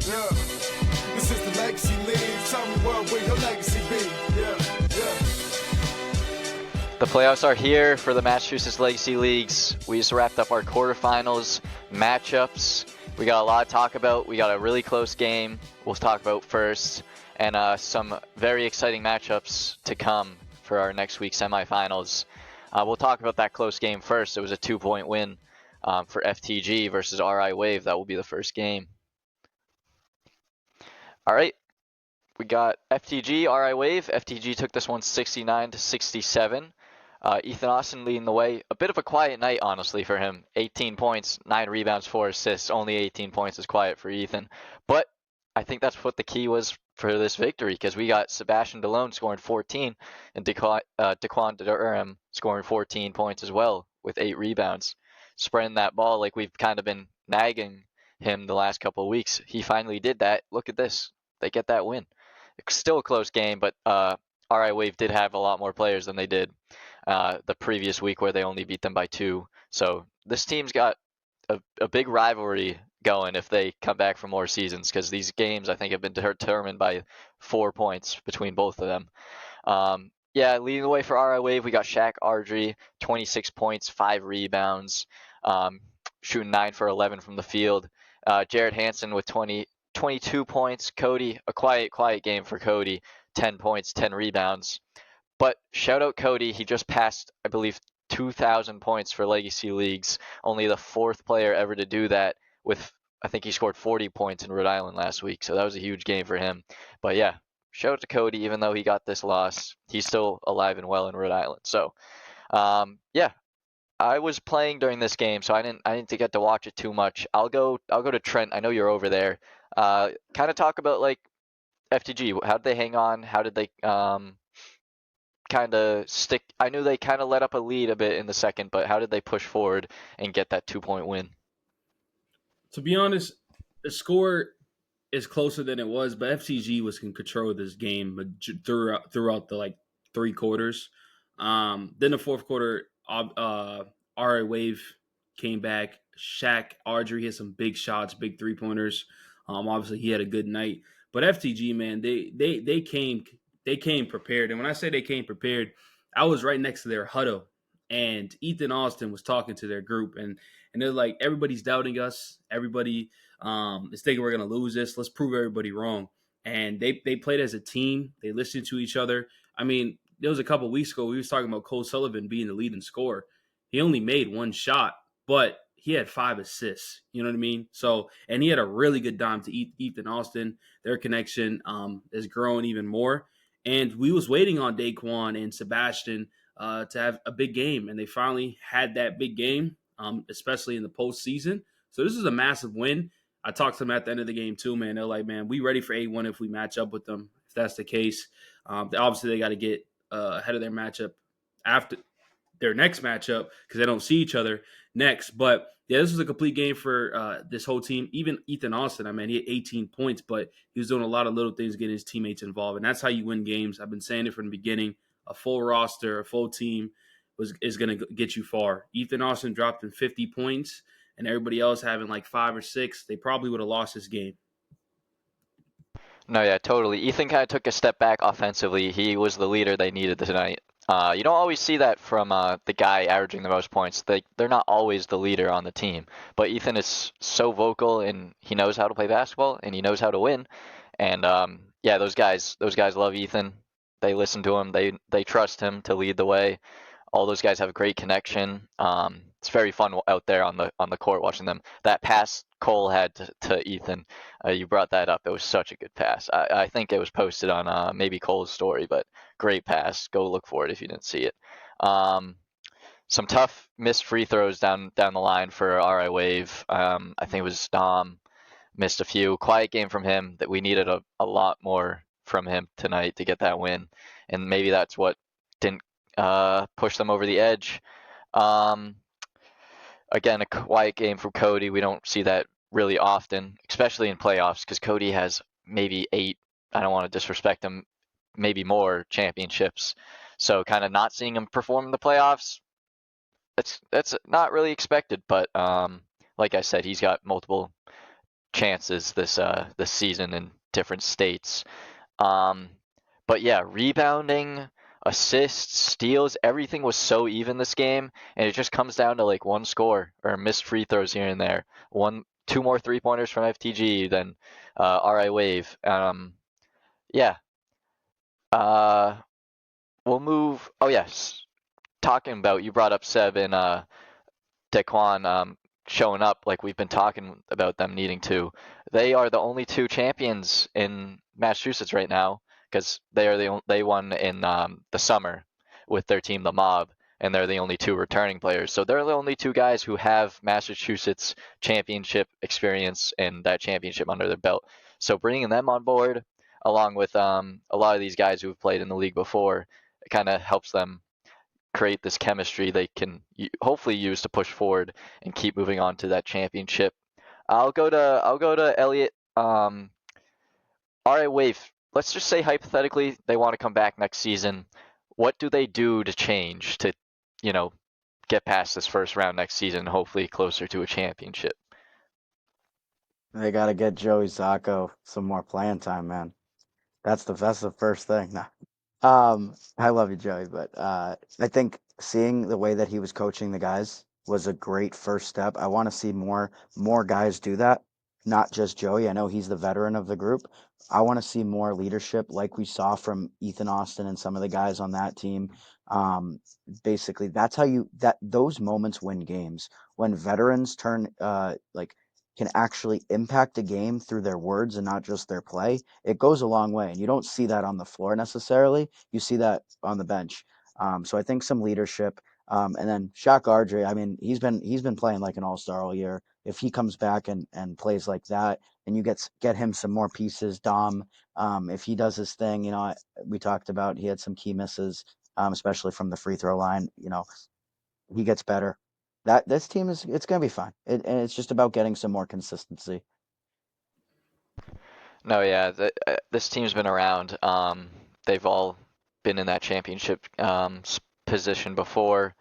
Yeah. This is the Legacy League. Tell me what will your legacy be? Yeah. The playoffs are here for the Massachusetts Legacy Leagues. We just wrapped up our quarterfinals matchups. We got a lot to talk about. We got a really close game we'll talk about first, and some very exciting matchups to come for our next week's semifinals. We'll talk about that close game first. It was a 2-point win for FTG versus RI Wave. That will be the first game. All right, we got FTG, RI Wave. FTG took this one 69-67. Ethan Austin leading the way. A bit of a quiet night, honestly, for him. 18 points, 9 rebounds, 4 assists. Only 18 points is quiet for Ethan. But I think that's what the key was for this victory, because we got Sebastian DeLone scoring 14 and Daquan Durham scoring 14 points as well with 8 rebounds. Spreading that ball like we've kind of been nagging him the last couple of weeks. He finally did that. Look at this. They get that win. It's still a close game, but RI Wave did have a lot more players than they did the previous week, where they only beat them by 2. So this team's got a big rivalry going if they come back for more seasons, because these games I think have been determined by 4 points between both of them. Leading the way for RI Wave, we got Shaq Ardrey, 26 points, 5 rebounds, shooting 9 for 11 from the field. Jared Hansen with 22 points. Cody, a quiet game for Cody, 10 points, 10 rebounds. But shout out Cody, he just passed, I believe, 2,000 points for Legacy Leagues. Only the 4th player ever to do that with, I think he scored 40 points in Rhode Island last week. So that was a huge game for him. But yeah, shout out to Cody, even though he got this loss, he's still alive and well in Rhode Island. So I was playing during this game, so I didn't get to watch it too much. I'll go to Trent. I know you're over there. Kind of talk about like FTG. How did they hang on? How did they kind of stick? I knew they kind of let up a lead a bit in the second, but how did they push forward and get that 2-point win? To be honest, the score is closer than it was, but FTG was in control of this game, but throughout the 3 quarters. Then the 4th quarter, RA Wave came back. Shaq Ardrey hit some big shots, big 3-pointers. Obviously he had a good night, but FTG, man, they came prepared. And when I say they came prepared, I was right next to their huddle, and Ethan Austin was talking to their group, and they're like, everybody's doubting us. Everybody is thinking we're going to lose this. Let's prove everybody wrong. And they played as a team. They listened to each other. I mean, there was a couple of weeks ago, we was talking about Cole Sullivan being the leading scorer. He only made 1 shot, but he had 5 assists. You know what I mean? So, and he had a really good dime to Ethan Austin. Their connection is growing even more. And we was waiting on Daquan and Sebastian to have a big game, and they finally had that big game, especially in the postseason. So this is a massive win. I talked to them at the end of the game too, man. They're like, man, we ready for A1 if we match up with them, if that's the case. Obviously, they got to get ahead of their matchup after their next matchup because they don't see each other next. But yeah, this was a complete game for this whole team. Even Ethan Austin, I mean, he had 18 points, but he was doing a lot of little things, getting his teammates involved. And that's how you win games. I've been saying it from the beginning. A full roster, a full team is going to get you far. Ethan Austin dropped in 50 points, and everybody else having like 5 or 6. They probably would have lost this game. No, yeah, totally. Ethan kind of took a step back offensively. He was the leader they needed tonight. You don't always see that from the guy averaging the most points. They're not always the leader on the team. But Ethan is so vocal, and he knows how to play basketball, and he knows how to win. And those guys love Ethan. They listen to him. They trust him to lead the way. All those guys have a great connection. It's very fun out there on the court watching them. That pass Cole had to Ethan, you brought that up. It was such a good pass. I think it was posted on maybe Cole's story, but great pass. Go look for it if you didn't see it. Some tough missed free throws down the line for RI Wave. I think it was Dom missed a few. Quiet game from him that we needed a lot more from him tonight to get that win, and maybe that's what didn't push them over the edge. Again, a quiet game from Cody. We don't see that really often, especially in playoffs, because Cody has maybe 8, I don't want to disrespect him, maybe more championships. So kind of not seeing him perform in the playoffs, that's not really expected. But like I said, he's got multiple chances this season in different states. Um, but yeah, rebounding, assists, steals, everything was so even this game, and it just comes down to like one score or missed free throws here and there. Two more 3-pointers from FTG than RI Wave. Yeah. Uh, we'll move. Oh yes, talking about you brought up Seb and Daquan showing up like we've been talking about them needing to. They are the only two champions in Massachusetts right now because they won in the summer with their team, the Mob, and they're the only two returning players. So they're the only two guys who have Massachusetts championship experience and that championship under their belt. So bringing them on board, along with a lot of these guys who've played in the league before, it kind of helps them create this chemistry they can hopefully use to push forward and keep moving on to that championship. I'll go to Elliot. All right, Wave. Let's just say hypothetically they want to come back next season. What do they do to change to, you know, get past this first round next season and hopefully closer to a championship? They got to get Joey Zacco some more playing time, man. That's the first thing. Nah. I love you, Joey, but I think seeing the way that he was coaching the guys was a great first step. I want to see more guys do that, not just Joey. I know he's the veteran of the group. I want to see more leadership, like we saw from Ethan Austin and some of the guys on that team. Um, Basically, that's how those moments win games when veterans turn like can actually impact a game through their words and not just their play. It goes a long way, and you don't see that on the floor necessarily. You see that on the bench. So I think some leadership, and then Shaq Ardrey. I mean, he's been playing like an all-star all year. If he comes back and plays like that, and you get him some more pieces, Dom. If he does his thing, we talked about he had some key misses, especially from the free throw line. He gets better. That this team it's gonna be fine. And it's just about getting some more consistency. No, yeah, this team's been around. They've all been in that championship position before.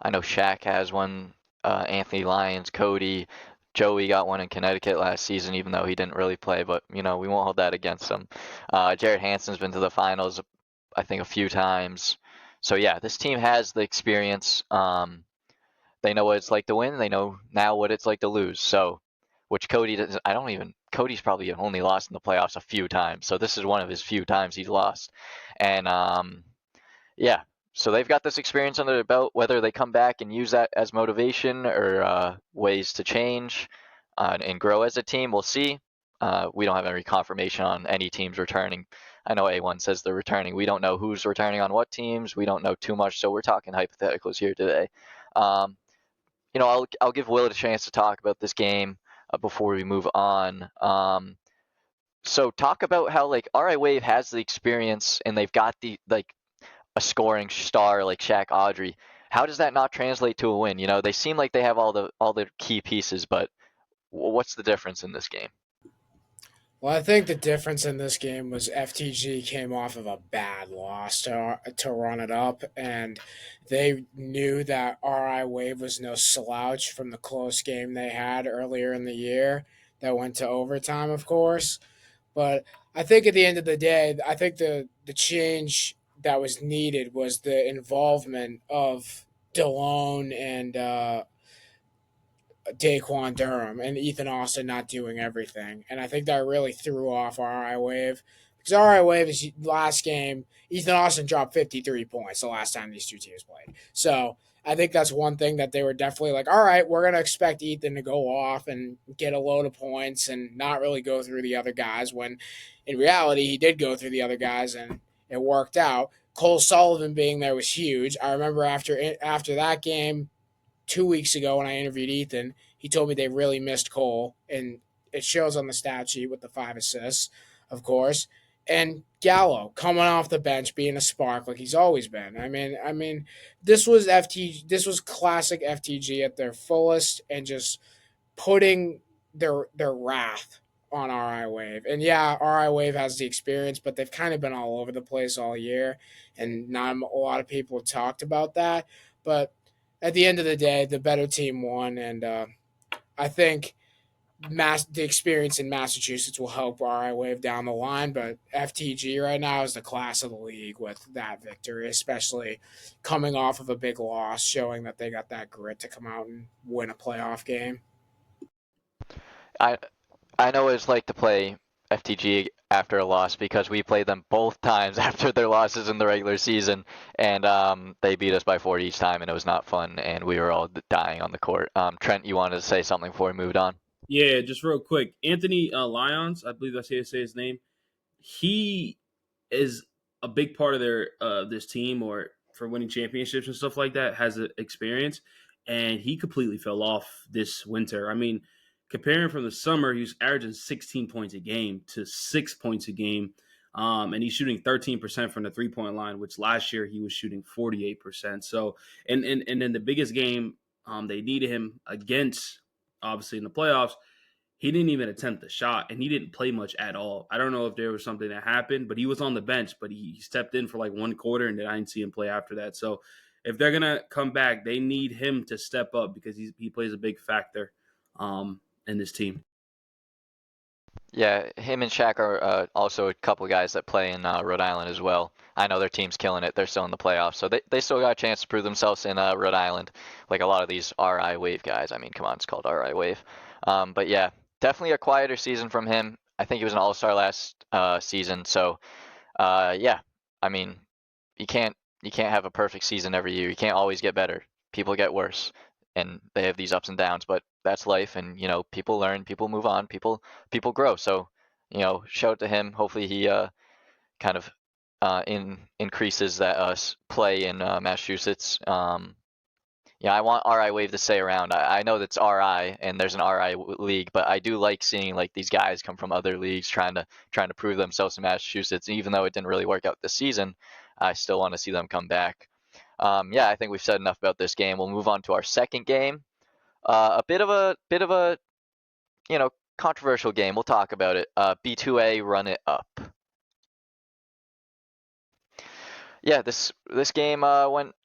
I know Shaq has one. Anthony Lyons, Cody, Joey got one in Connecticut last season, even though he didn't really play. But we won't hold that against him. Jared Hansen's been to the finals, I think, a few times. So yeah, this team has the experience. They know what it's like to win. They know now what it's like to lose. So, which Cody doesn't. I don't even. Cody's probably only lost in the playoffs a few times. So this is one of his few times he's lost. And yeah. So they've got this experience under their belt. Whether they come back and use that as motivation or ways to change and grow as a team, we'll see. We don't have any confirmation on any teams returning. I know A1 says they're returning. We don't know who's returning on what teams. We don't know too much, so we're talking hypotheticals here today. Um, I'll give Will a chance to talk about this game before we move on. So talk about how like RI Wave has the experience and they've got the like a scoring star like Shaq Audrey. How does that not translate to a win? They seem like they have all the key pieces, but what's the difference in this game? Well, I think the difference in this game was FTG came off of a bad loss to run it up, and they knew that RI Wave was no slouch from the close game they had earlier in the year that went to overtime, of course. But I think at the end of the day, I think the change that was needed was the involvement of DeLone and Daquan Durham and Ethan Austin not doing everything. And I think that really threw off RI Wave. Because RI Wave is last game, Ethan Austin dropped 53 points the last time these two teams played. So I think that's one thing that they were definitely like, all right, we're going to expect Ethan to go off and get a load of points and not really go through the other guys, when in reality he did go through the other guys and it worked out. Cole Sullivan being there was huge. I remember after that game, 2 weeks ago when I interviewed Ethan, he told me they really missed Cole, and it shows on the stat sheet with the 5 assists, of course. And Gallo coming off the bench, being a spark like he's always been. I mean, this was FTG. This was classic FTG at their fullest, and just putting their wrath on RI Wave. And yeah, RI Wave has the experience, but they've kind of been all over the place all year, and not a lot of people have talked about that. But at the end of the day, the better team won, and I think the experience in Massachusetts will help RI Wave down the line, but FTG right now is the class of the league with that victory, especially coming off of a big loss, showing that they got that grit to come out and win a playoff game. I I know what it's like to play FTG after a loss because we played them both times after their losses in the regular season, and they beat us by 40 each time, and it was not fun, and we were all dying on the court. Trent, you wanted to say something before we moved on? Yeah, just real quick. Anthony Lyons, I believe that's how you say his name. He is a big part of their this team or for winning championships and stuff like that. Has experience, and he completely fell off this winter. I mean, comparing from the summer, he was averaging 16 points a game to 6 points a game, and he's shooting 13% from the 3 point line, which last year he was shooting 48%. So, and then the biggest game they needed him against, obviously in the playoffs, he didn't even attempt the shot and he didn't play much at all. I don't know if there was something that happened, but he was on the bench, but he stepped in for like one quarter and then I didn't see him play after that. So if they're going to come back, they need him to step up because he plays a big factor in this team. Yeah, him and Shaq are also a couple of guys that play in Rhode Island as well. I know their team's killing it. They're still in the playoffs, so they still got a chance to prove themselves in Rhode Island, like a lot of these RI Wave guys. I mean, come on, it's called RI Wave. But yeah, definitely a quieter season from him. I think he was an all-star last season, so yeah. I mean, you can't you can't have a perfect season every year. You can't always get better. People get worse, and they have these ups and downs. But that's life, and people learn, people move on, people grow. So shout out to him. Hopefully he kind of increases that play in Massachusetts. Yeah, I want RI Wave to stay around. I know that's RI and there's an RI league, but I do like seeing like these guys come from other leagues trying to prove themselves in Massachusetts. And even though it didn't really work out this season, I still want to see them come back. Yeah, I think we've said enough about this game. We'll move on to our second game. A bit of a controversial game. We'll talk about it. B2A run it up. Yeah, this game went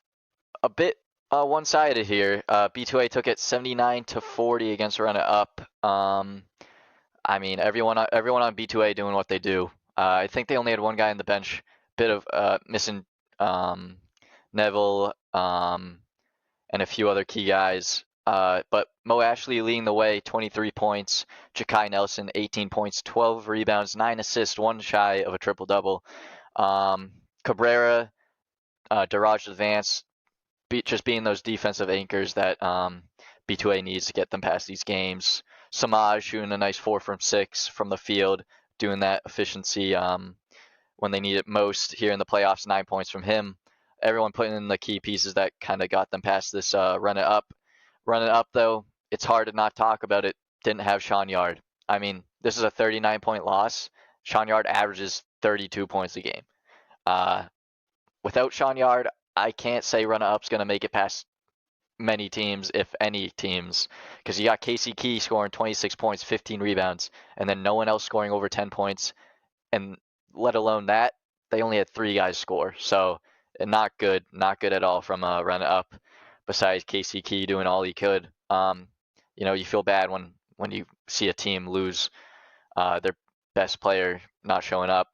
a bit one-sided here. B2A took it 79-40 against Run It Up. I mean, everyone on B2A doing what they do. I think they only had one guy on the bench, bit of missing Neville and a few other key guys. But Mo Ashley leading the way, 23 points. Jakai Nelson, 18 points, 12 rebounds, 9 assists, one shy of a triple-double. Cabrera, Daraj Advance, just being those defensive anchors that B2A needs to get them past these games. Samaj shooting a nice 4 from 6 from the field, doing that efficiency when they need it most here in the playoffs. 9 points from him. Everyone putting in the key pieces that kind of got them past this run it up. Run it up though, it's hard to not talk about it. Didn't have Sean Yard. I mean, this is a 39-point loss. Sean Yard averages 32 points a game. Without Sean Yard, I can't say Run It Up's going to make it past many teams, if any teams, because you got Casey Key scoring 26 points, 15 rebounds, and then no one else scoring over 10 points, and let alone that, they only had 3 guys score. So not good at all from Run It Up, besides Casey Key doing all he could. You feel bad when you see a team lose their best player not showing up.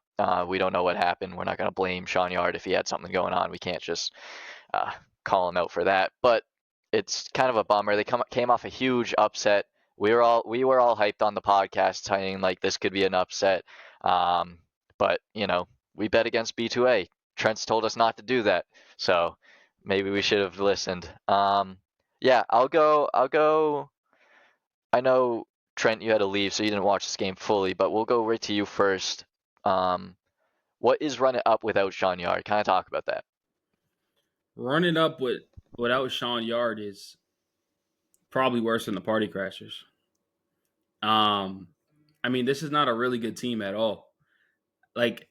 We don't know what happened. We're not going to blame Sean Yard if he had something going on. We can't just call him out for that. But it's kind of a bummer. They came off a huge upset. We were all hyped on the podcast, saying like this could be an upset. But we bet against B2A. Trent's told us not to do that, so maybe we should have listened. Yeah, I'll go. I know Trent, you had to leave, so you didn't watch this game fully, but we'll go right to you first. What is Run It Up without Sean Yard? Kind of talk about that. Run It Up without Sean Yard is probably worse than the Party Crashers. I mean, this is not a really good team at all. Like,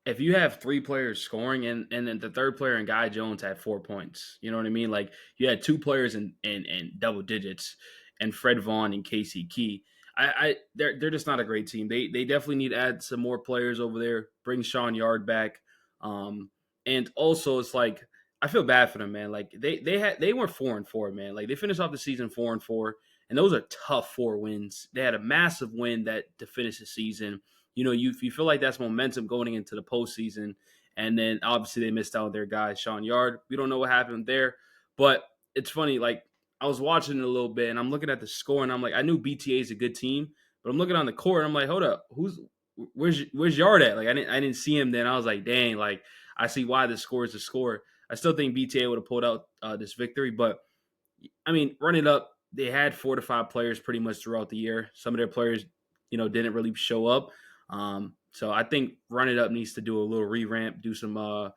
if you have 3 players scoring and then the third player and Guy Jones had 4 points, you know what I mean? Like, you had 2 players in double digits and Fred Vaughn and Casey Key. They're just not a great team. They definitely need to add some more players over there, bring Sean Yard back. And also it's like, I feel bad for them, man. Like they were 4-4, man. Like they finished off the season 4-4, and those are tough 4 wins. They had a massive win to finish the season. You feel like that's momentum going into the postseason, and then obviously they missed out on their guy Sean Yard. We don't know what happened there, but it's funny. Like I was watching it a little bit, and I'm looking at the score, and I'm like, I knew BTA is a good team, but I'm looking on the court, and I'm like, hold up, where's Yard at? Like I didn't see him then. I was like, dang, like I see why the score is the score. I still think BTA would have pulled out this victory, but I mean, run it up. They had 4 to 5 players pretty much throughout the year. Some of their players, didn't really show up. So I think run it up needs to do a little revamp, do some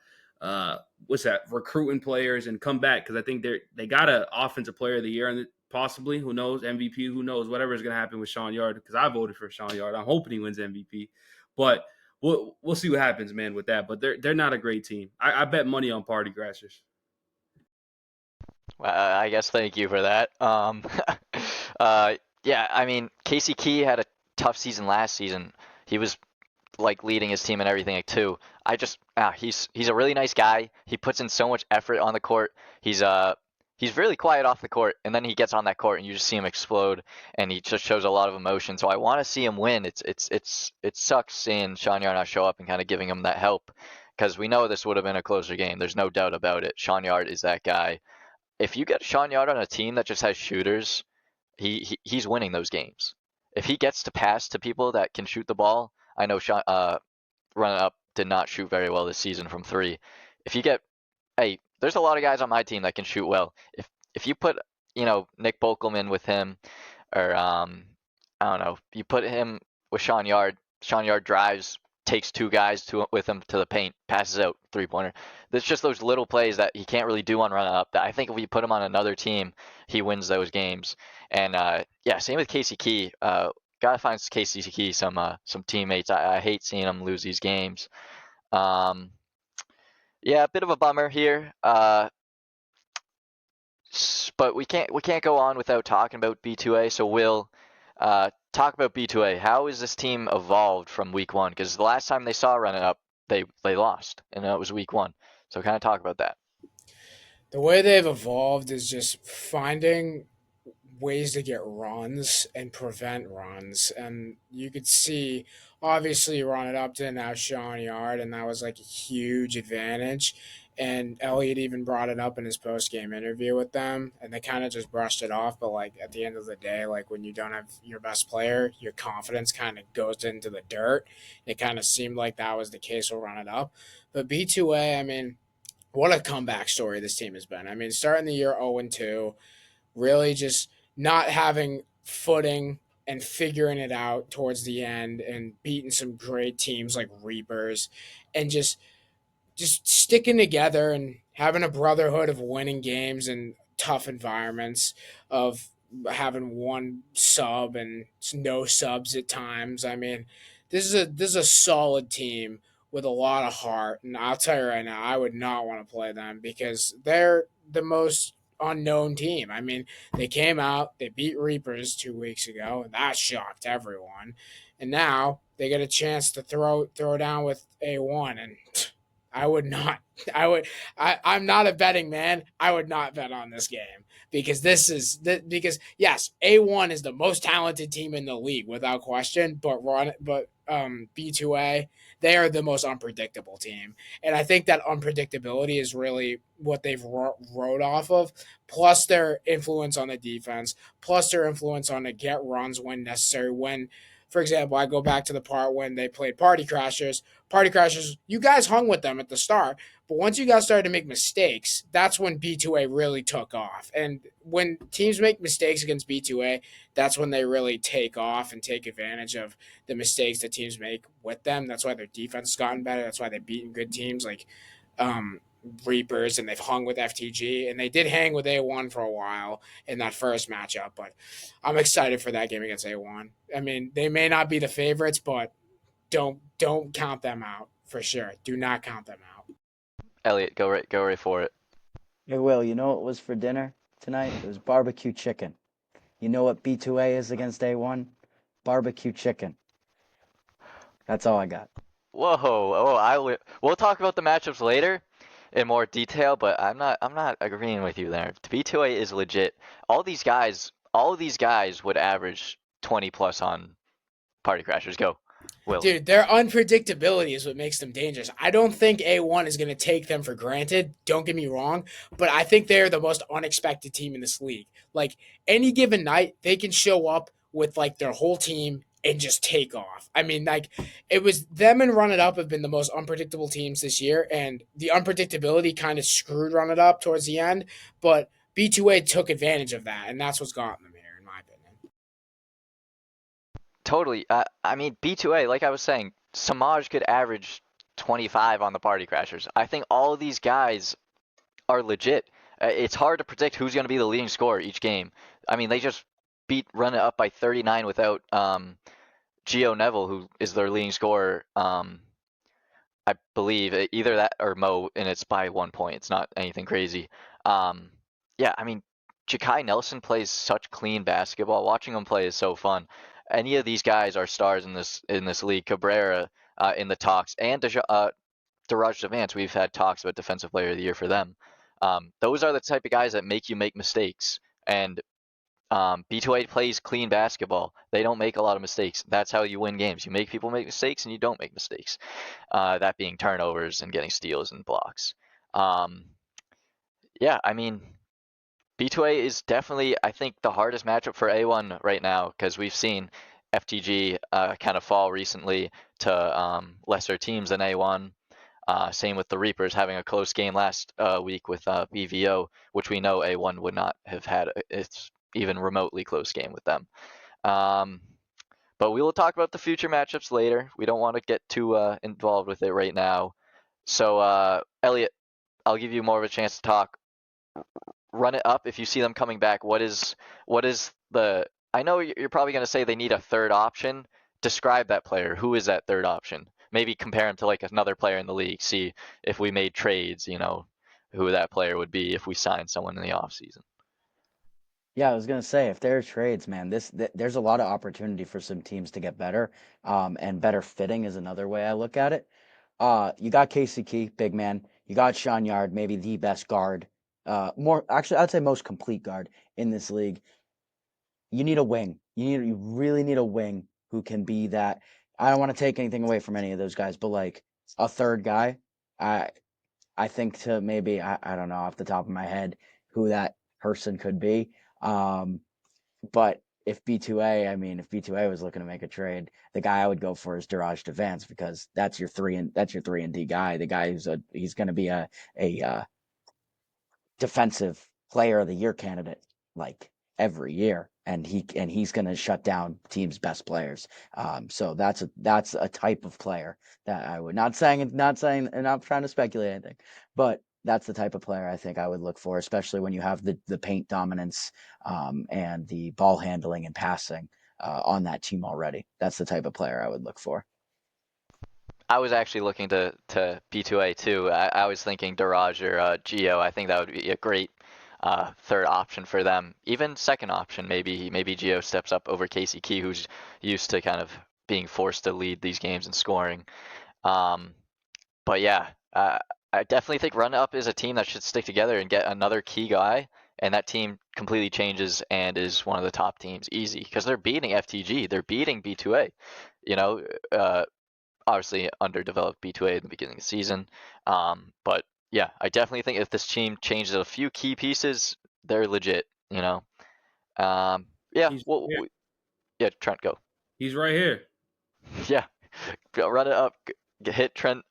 recruiting players and come back, because I think they got an offensive player of the year and possibly, who knows, MVP, who knows, whatever is going to happen with Sean Yard, because I voted for Sean Yard. I'm hoping he wins MVP, but we'll see what happens, man, with that. But they're not a great team. I bet money on Party Crashers. I guess thank you for that. Yeah, I mean, Casey Key had a tough season last season. He was like leading his team and everything too. He's a really nice guy. He puts in so much effort on the court. He's really quiet off the court, and then he gets on that court and you just see him explode, and he just shows a lot of emotion. So I want to see him win. It sucks seeing Sean Yard not show up and kind of giving him that help, because we know this would have been a closer game. There's no doubt about it. Sean Yard is that guy. If you get Sean Yard on a team that just has shooters, he's winning those games. If he gets to pass to people that can shoot the ball, I know Run Up did not shoot very well this season from 3. There's a lot of guys on my team that can shoot well. If you put Nick Bokelman with him, or I don't know, you put him with Sean Yard drives, takes 2 guys with him to the paint, passes out, 3-pointer. There's just those little plays that he can't really do on Run Up that I think if we put him on another team, he wins those games. And same with Casey Key. Gotta find Casey Key some teammates. I hate seeing him lose these games. A bit of a bummer here. But we can't go on without talking about B2A. So we'll talk about B2A. How has this team evolved from week 1? Because the last time they saw Run It Up, they lost, and that was week 1. So kind of talk about that. The way they've evolved is just finding ways to get runs and prevent runs. And you could see, obviously, Run It Up didn't have Sean Yard, and that was like a huge advantage. And Elliot even brought it up in his post-game interview with them, and they kind of just brushed it off. But like at the end of the day, like when you don't have your best player, your confidence kind of goes into the dirt. It kind of seemed like that was the case with Run It Up. But B2A, I mean, what a comeback story this team has been. I mean, starting the year 0-2, really just not having footing and figuring it out towards the end, and beating some great teams like Reapers, and just sticking together and having a brotherhood of winning games in tough environments, of having one sub and no subs at times. I mean, this is a solid team with a lot of heart, and I'll tell you right now, I would not want to play them because they're the most unknown team. I mean, they came out, they beat Reapers 2 weeks ago, and that shocked everyone. And now they get a chance to throw down with A1, and I would not. I'm not a betting man. I would not bet on this game because because yes, A1 is the most talented team in the league without question. But B2A, they are the most unpredictable team, and I think that unpredictability is really what they've rode off of. Plus their influence on the defense, plus their influence on the get runs when necessary. When, for example, I go back to the part when they played Party Crashers. Party Crashers, you guys hung with them at the start, but once you guys started to make mistakes, that's when B2A really took off. And when teams make mistakes against B2A, that's when they really take off and take advantage of the mistakes that teams make with them. That's why their defense has gotten better. That's why they've beaten good teams like Reapers, and they've hung with FTG, and they did hang with A1 for a while in that first matchup. But I'm excited for that game against A1. I mean, they may not be the favorites, but don't count them out for sure. Do not count them out. Elliot, go right for it. Hey, Will, you know what was for dinner tonight? It was barbecue chicken. You know what B2A is against A1? Barbecue chicken. That's all I got. Whoa! Oh, we'll talk about the matchups later in more detail, but I'm not agreeing with you there. B2A is legit. All these guys all of these guys would average 20 plus on Party Crashers. Go, Will. Dude, their unpredictability is what makes them dangerous. I don't think A1 is going to take them for granted. Don't get me wrong, but I think they're the most unexpected team in this league. Like any given night, they can show up with like their whole team and just take off. I mean, like it was them and Run It Up have been the most unpredictable teams this year, and the unpredictability kind of screwed Run It Up towards the end. But B2A took advantage of that, and that's what's gotten them here, in my opinion. Totally. I mean, B2A, like I was saying, Samaj could average 25 on the Party Crashers. I think all of these guys are legit. It's hard to predict who's going to be the leading scorer each game. I mean, they just beat Run It Up by 39 without Gio Neville, who is their leading scorer. I believe either that or Mo, and it's by 1 point. It's not anything crazy. Yeah, I mean, Jakai Nelson plays such clean basketball. Watching him play is so fun. Any of these guys are stars in this league. Cabrera in the talks, and Daraj Devance. We've had talks about Defensive Player of the Year for them. Those are the type of guys that make you make mistakes. And B2A plays clean basketball. They don't make a lot of mistakes. That's how you win games. You make people make mistakes, and you don't make mistakes. That being turnovers and getting steals and blocks. Yeah, I mean, B2A is definitely, I think, the hardest matchup for A1 right now, because we've seen FTG kind of fall recently to lesser teams than A1. Same with the Reapers having a close game last week with BVO, which we know A1 would not have had its even remotely close game with them. But we will talk about the future matchups later. We don't want to get too involved with it right now. So, Elliot, I'll give you more of a chance to talk. Run It Up. If you see them coming back, what is the? I know you're probably going to say they need a third option. Describe that player. Who is that third option? Maybe compare him to like another player in the league. See if we made trades, who that player would be if we signed someone in the offseason. Yeah, I was gonna say if there are trades, man, there's a lot of opportunity for some teams to get better, and better fitting is another way I look at it. You got Casey Key, big man. You got Sean Yard, maybe the best guard, more actually, I'd say most complete guard in this league. You need a wing. You really need a wing who can be that. I don't want to take anything away from any of those guys, but like a third guy, I I think to maybe I don't know off the top of my head who that person could be. Um, but if B2A, I mean, if B2A was looking to make a trade, the guy I would go for is Daraj Devance because that's your 3 and D guy. The guy he's going to be a defensive player of the year candidate like every year, and he's going to shut down teams' best players. So that's a type of player that I would not saying and not trying to speculate anything, but that's the type of player I think I would look for, especially when you have the paint dominance and the ball handling and passing on that team already. That's the type of player I would look for. I was actually looking to B2A too. I was thinking Daraj or Geo. I think that would be a great third option for them. Even second option, maybe Geo steps up over Casey Key, who's used to kind of being forced to lead these games and scoring. But yeah, I definitely think Run Up is a team that should stick together and get another key guy, and that team completely changes and is one of the top teams easy because they're beating FTG, they're beating B2A. You know, obviously underdeveloped B2A in the beginning of the season. But yeah, I definitely think if this team changes a few key pieces, they're legit. Yeah, He's well, yeah, yeah, Trent, go. he's right here. Yeah, run it up, hit Trent,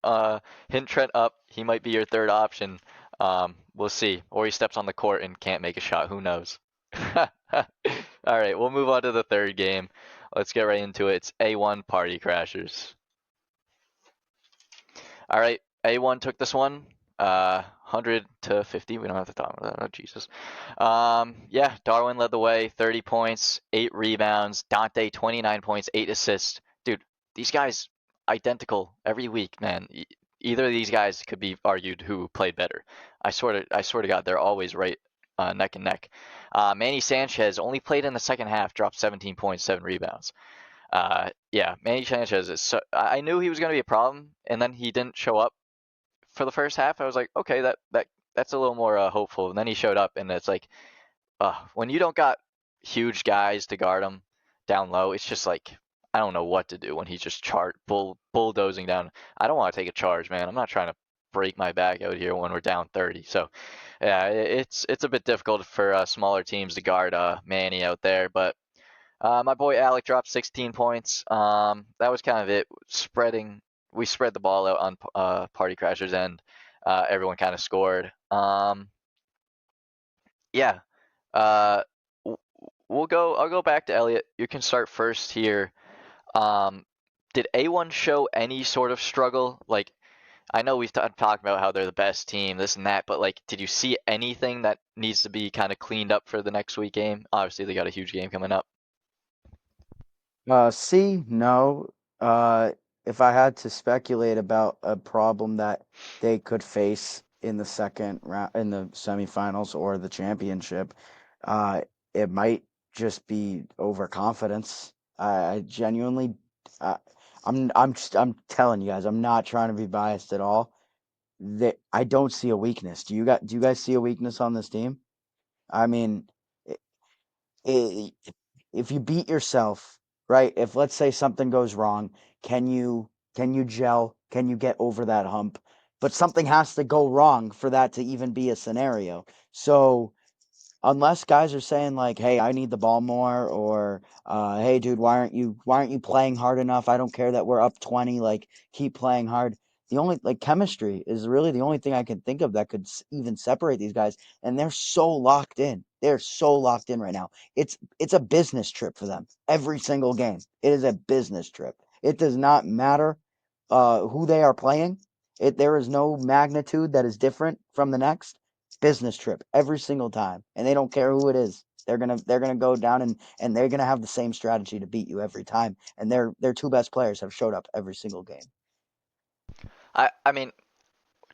hit Trent up. He might be your third option. We'll see. Or he steps on the court and can't make a shot. Who knows? All right, we'll move on to the third game. Let's get right into it. It's A1 Party Crashers. All right, A1 took this one, 100 to 50. We don't have to talk about that. Oh, Jesus. Yeah, Darwin led the way, 30 points, 8 rebounds. Dante, 29 points, 8 assists. Dude, these guys identical every week, man. Either of these guys could be argued who played better. I swear to God, they're always right neck and neck. Manny Sanchez only played in the second half, dropped 17 points, 7 rebounds. Yeah, Manny Sanchez is so, I knew he was going to be a problem, and then he didn't show up for the first half. I was like, okay, that's a little more hopeful. And then he showed up, and it's like, when you don't got huge guys to guard him down low. It's just like I don't know what to do when he's just bulldozing down. I don't want to take a charge, man. I'm not trying to break my back out here when we're down 30. So yeah, it's a bit difficult for smaller teams to guard Manny out there. But my boy Alec dropped 16 points. That was kind of it. We spread the ball out on Party Crashers end. Everyone kind of scored. Yeah. Uh, I'll go back to Elliot. You can start first here. Did A1 show any sort of struggle? Like, I know we've talked about how they're the best team, this and that, but like, did you see anything that needs to be kind of cleaned up for the next week game? Obviously, they got a huge game coming up. C, no. If I had to speculate about a problem that they could face in the second round, in the semifinals or the championship, uh, it might just be overconfidence. I genuinely, uh, I'm telling you guys, I'm not trying to be biased at all. That I don't see a weakness. Do you guys see a weakness on this team? I mean, i- if you beat yourself, right? If let's say something goes wrong, can you gel? Can you get over that hump? But something has to go wrong for that to even be a scenario. So unless guys are saying like, "Hey, I need the ball more," or "Hey, dude, why aren't you playing hard enough? I don't care that we're up 20. Like, keep playing hard." The only like chemistry is really the only thing I can think of that could even separate these guys, and they're so locked in. They're so locked in right now. It's a business trip for them every single game. It is a business trip. It does not matter who they are playing. There is no magnitude that is different from the next business trip every single time, and they don't care who it is. They're gonna go down and they're gonna have the same strategy to beat you every time. And their two best players have showed up every single game. I mean,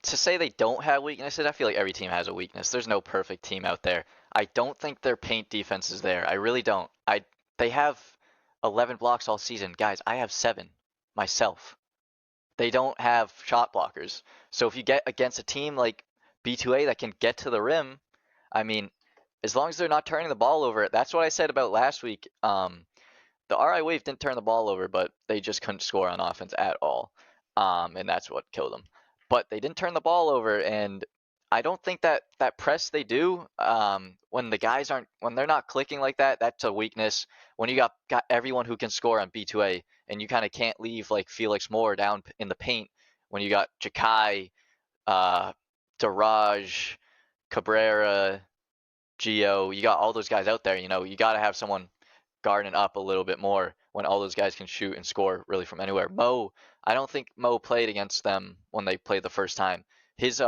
to say they don't have weaknesses, I feel like every team has a weakness. There's no perfect team out there. I don't think their paint defense is there. I really don't. They have 11 blocks all season. Guys, I have 7 myself. They don't have shot blockers. So if you get against a team like B2A that can get to the rim, I mean, as long as they're not turning the ball over, that's what I said about last week. The RI Wave didn't turn the ball over, but they just couldn't score on offense at all. And that's what killed them. But they didn't turn the ball over, and I don't think that press they do, when they're not clicking like that, that's a weakness. When you got everyone who can score on B2A, and you kind of can't leave like Felix Moore down in the paint when you got Jakai, uh, Daraj, Cabrera, Geo, you got all those guys out there. You got to have someone guarding up a little bit more when all those guys can shoot and score really from anywhere. I don't think Mo played against them when they played the first time. His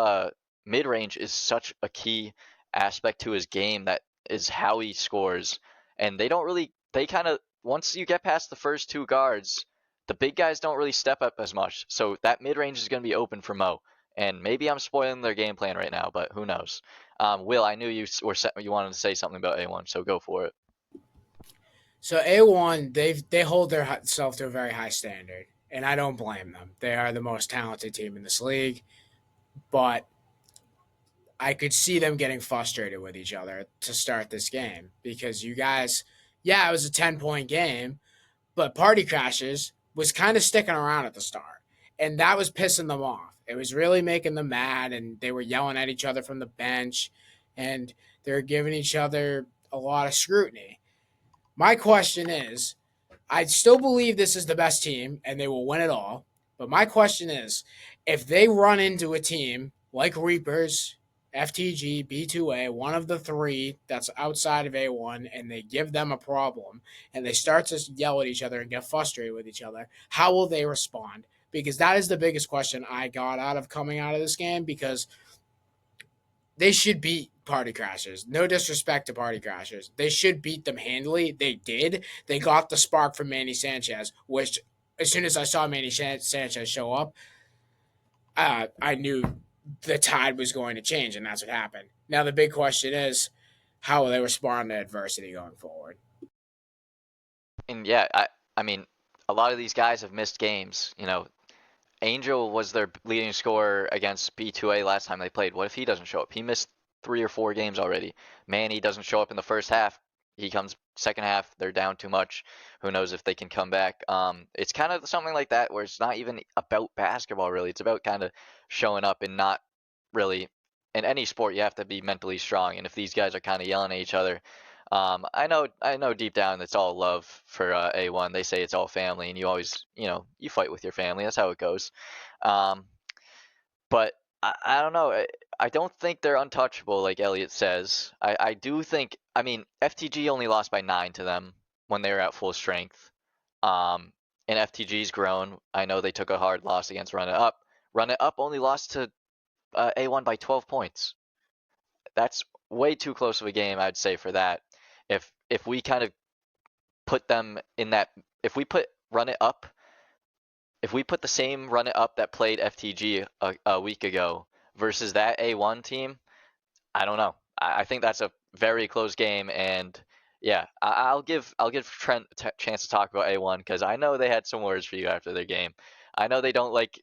mid range is such a key aspect to his game that is how he scores. And they kind of, once you get past the first 2 guards, the big guys don't really step up as much. So that mid range is going to be open for Mo. And maybe I'm spoiling their game plan right now, but who knows? Will, I knew you wanted to say something about A1, so go for it. So A1, they hold their self to a very high standard, and I don't blame them. They are the most talented team in this league, but I could see them getting frustrated with each other to start this game because you guys, yeah, it was a 10-point game, but Party Crashers was kind of sticking around at the start, and that was pissing them off. It was really making them mad, and they were yelling at each other from the bench, and they were giving each other a lot of scrutiny. My question is, I still believe this is the best team and they will win it all. But my question is, if they run into a team like Reapers, FTG, B2A, one of the 3 that's outside of A1, and they give them a problem and they start to yell at each other and get frustrated with each other, how will they respond? Because that is the biggest question I got coming out of this game, because they should beat Party Crashers. No disrespect to Party Crashers. They should beat them handily. They did. They got the spark from Manny Sanchez, which as soon as I saw Manny Sanchez show up, I knew the tide was going to change, and that's what happened. Now the big question is, how will they respond to adversity going forward? And yeah, I mean, a lot of these guys have missed games. Angel was their leading scorer against B2A last time they played. What if he doesn't show up? He missed 3 or 4 games already. Manny doesn't show up in the first half. he comes second half, they're down too much. Who knows if they can come back? It's kind of something like that where it's not even about basketball really. It's about kind of showing up and not really. In any sport, you have to be mentally strong, and if these guys are kind of yelling at each other, I know deep down it's all love for A1. They say it's all family, and you always, you fight with your family. That's how it goes. Um, but I don't know. I don't think they're untouchable, like Elliot says. I do think. I mean, FTG only lost by 9 to them when they were at full strength. Um, and FTG's grown. I know they took a hard loss against Run It Up. Run It Up only lost to A1 by 12 points. That's way too close of a game, I'd say, for that. If we kind of put them in that, if we put Run It Up, if we put the same Run It Up that played FTG a week ago versus that A1 team, I don't know. I think that's a very close game, and yeah, I'll give Trent a chance to talk about A1 because I know they had some words for you after their game. I know they don't like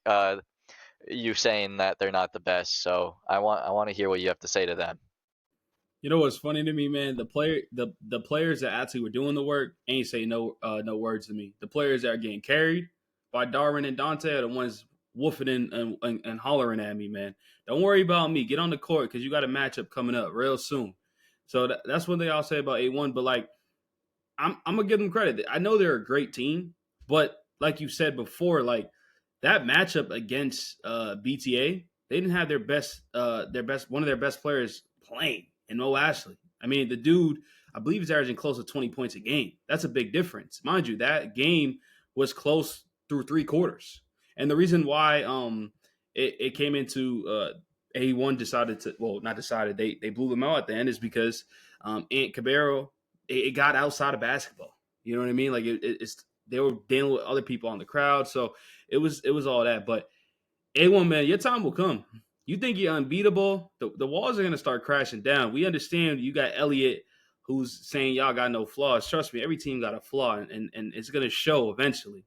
you saying that they're not the best, so I want to hear what you have to say to them. You know what's funny to me, man? The players that actually were doing the work ain't say no words to me. The players that are getting carried by Darwin and Dante are the ones woofing and hollering at me, man. Don't worry about me. Get on the court because you got a matchup coming up real soon. So that's what they all say about A1. But like, I'm gonna give them credit. I know they're a great team, but like you said before, like that matchup against BTA, they didn't have one of their best players playing in Mo Ashley. I mean, the dude, I believe he's averaging close to 20 points a game. That's a big difference. Mind you, that game was close through 3 quarters. And the reason why it came into A1 decided to, well, not decided, they blew them out at the end is because Ant Cabero, it got outside of basketball. You know what I mean? Like it's they were dealing with other people on the crowd, so it was all that. But A1, man, your time will come. You think you're unbeatable? The walls are gonna start crashing down. We understand you got Elliot who's saying y'all got no flaws. Trust me, every team got a flaw, and it's gonna show eventually.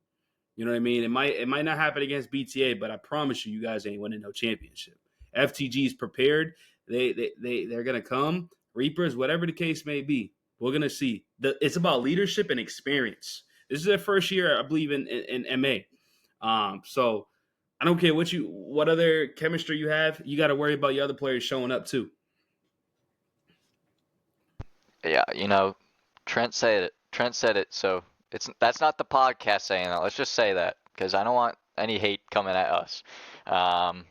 You know what I mean? It might not happen against BTA, but I promise you, you guys ain't winning no championship. FTG's prepared. They're gonna come. Reapers, whatever the case may be, we're gonna see. It's about leadership and experience. This is their first year, I believe, in MA. So I don't care what other chemistry you have. You got to worry about your other players showing up too. Yeah, Trent said it. Trent said it, so that's not the podcast saying that. Let's just say that because I don't want any hate coming at us. Um,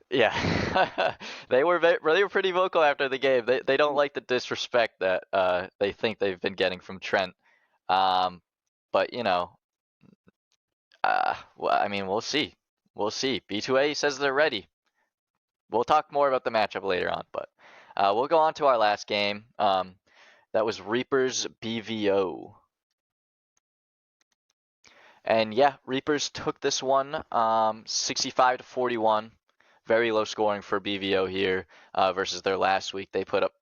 yeah, they were pretty vocal after the game. They don't like the disrespect that they think they've been getting from Trent. But well, I mean, we'll see. We'll see. B2A says they're ready. We'll talk more about the matchup later on, but we'll go on to our last game. That was Reapers BVO. And yeah, Reapers took this one 65-41. Very low scoring for BVO here versus their last week. They put up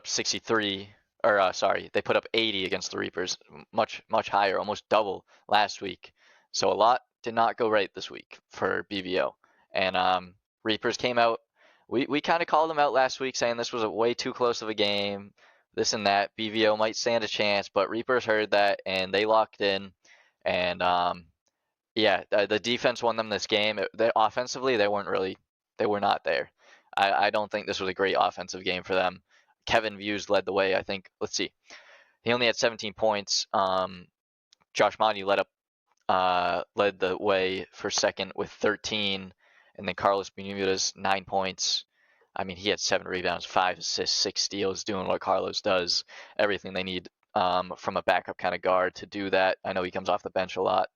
63 or sorry, they put up 80 against the Reapers. Much higher, almost double last week. So a lot did not go right this week for BVO. And Reapers came out. We kind of called them out last week saying this was a way too close of a game, this and that. BVO might stand a chance, but Reapers heard that and they locked in. And yeah, the defense won them this game. Offensively, they were not there. I don't think this was a great offensive game for them. Kevin Views led the way, I think. Let's see. He only had 17 points. Josh Monty led the way for second with 13. And then Carlos Bermudez, 9 points. I mean, he had 7 rebounds, 5 assists, 6 steals, doing what Carlos does. Everything they need from a backup kind of guard to do that. I know he comes off the bench a lot.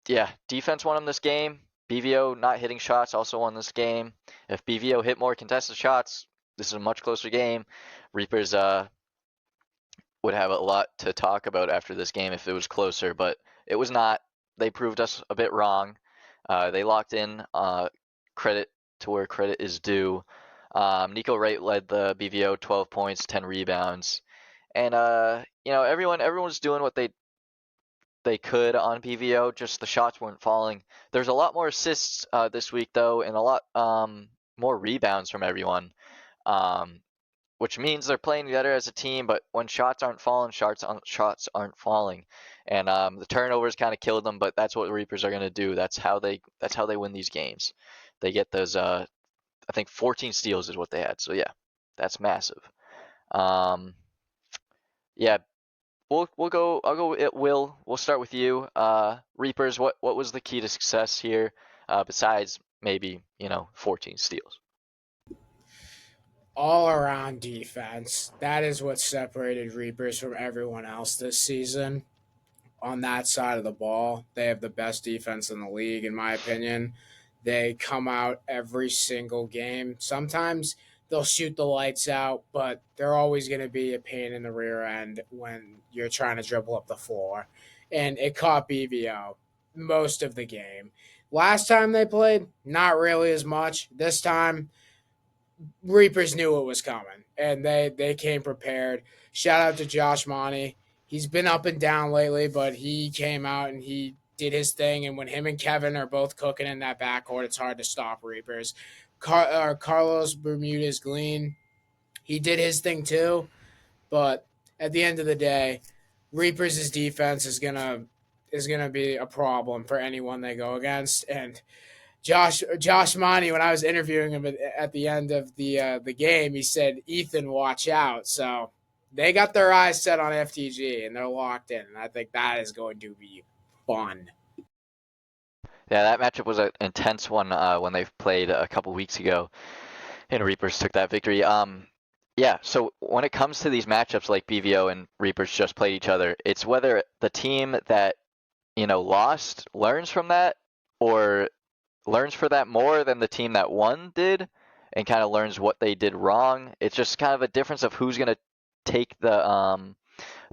Yeah, defense won him this game. BVO not hitting shots also won this game. If BVO hit more contested shots, this is a much closer game. Reapers would have a lot to talk about after this game if it was closer, but it was not. They proved us a bit wrong. They locked in. Credit to where credit is due. Nico Wright led the BVO, 12 points, 10 rebounds, and everyone's doing what they could on BVO. Just the shots weren't falling. There's a lot more assists this week though, and a lot more rebounds from everyone. which means they're playing together as a team. But when shots aren't falling, shots aren't falling, and the turnovers kind of killed them. But that's what the Reapers are gonna do. That's how they win these games. They get those. I think 14 steals is what they had. So yeah, that's massive. Yeah, we'll go. I'll go. Will. We'll start with you. Reapers. What was the key to success here? Besides maybe 14 steals. All around defense. That is what separated Reapers from everyone else this season. On that side of the ball, they have the best defense in the league, in my opinion. They come out every single game. Sometimes they'll shoot the lights out, but they're always going to be a pain in the rear end when you're trying to dribble up the floor. And it caught BVO most of the game. Last time they played, not really as much. This time, Reapers knew it was coming, and they came prepared. Shout out to Josh Monty. He's been up and down lately, but he came out and he did his thing. And when him and Kevin are both cooking in that backcourt, it's hard to stop Reapers. Carlos Bermudez Glean, he did his thing too. But at the end of the day, Reapers' defense is gonna be a problem for anyone they go against. And Josh Monty, when I was interviewing him at the end of the game, he said, "Ethan, watch out." So they got their eyes set on FTG and they're locked in. And I think that is going to be fun. Yeah, that matchup was an intense one when they played a couple weeks ago, and Reapers took that victory. Yeah, so when it comes to these matchups like BVO and Reapers just played each other, it's whether the team that lost learns from that or learns for that more than the team that won did, and kind of learns what they did wrong. It's just kind of a difference of who's going to take the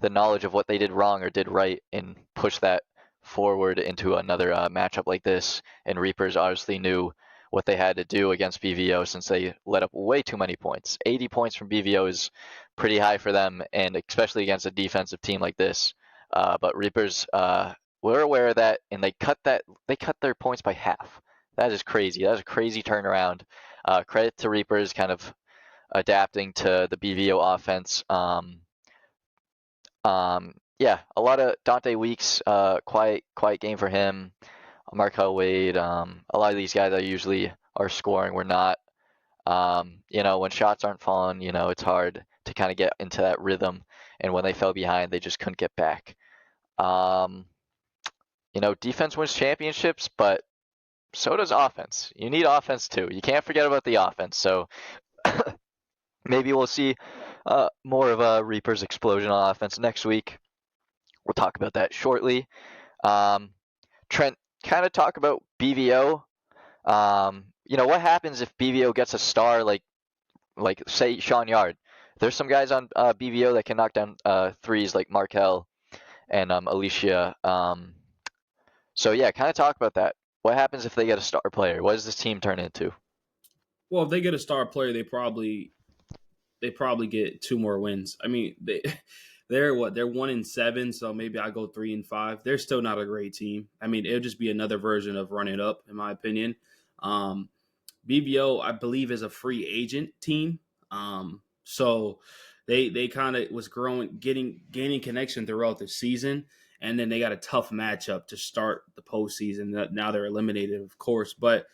knowledge of what they did wrong or did right and push that forward into another matchup like this. And Reapers obviously knew what they had to do against BVO since they let up way too many points. 80 points from BVO is pretty high for them, and especially against a defensive team like this. But Reapers were aware of that, and they cut their points by half. That is crazy. That was a crazy turnaround. Credit to Reapers kind of adapting to the BVO offense. Yeah, a lot of Dante Weeks, quiet game for him. Markel Wade, a lot of these guys that usually are scoring were not. When shots aren't falling, it's hard to kind of get into that rhythm. And when they fell behind, they just couldn't get back. Defense wins championships, but so does offense. You need offense too. You can't forget about the offense. So maybe we'll see more of a Reapers explosion on offense next week. We'll talk about that shortly. Trent, kind of talk about BVO. What happens if BVO gets a star like say Sean Yard? There's some guys on BVO that can knock down threes like Markel and Alicia. So yeah, kind of talk about that. What happens if they get a star player? What does this team turn into? Well, if they get a star player, they probably get 2 more wins. I mean, they're 1-7, so maybe I go 3-5. They're still not a great team. I mean, it'll just be another version of Run It Up, in my opinion. BVO, I believe, is a free agent team. So they kind of was gaining connection throughout the season, and then they got a tough matchup to start the postseason. Now they're eliminated, of course, but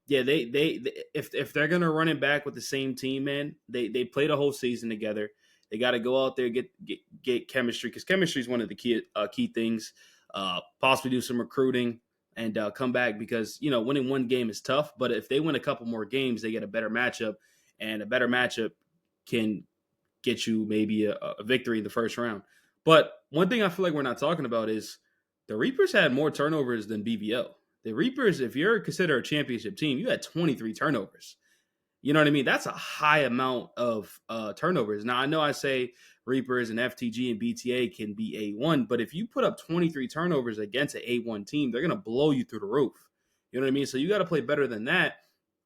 they if they're gonna run it back with the same team, man, they played a whole season together. They got to go out there get chemistry, because chemistry is one of the key things. Possibly do some recruiting and come back, because winning one game is tough, but if they win a couple more games, they get a better matchup, and a better matchup can get you maybe a victory in the first round. But one thing I feel like we're not talking about is the Reapers had more turnovers than BVO. The Reapers, if you're considered a championship team, you had 23 turnovers. You know what I mean? That's a high amount of turnovers. Now, I know I say Reapers and FTG and BTA can be A1, but if you put up 23 turnovers against an A1 team, they're going to blow you through the roof. You know what I mean? So you got to play better than that.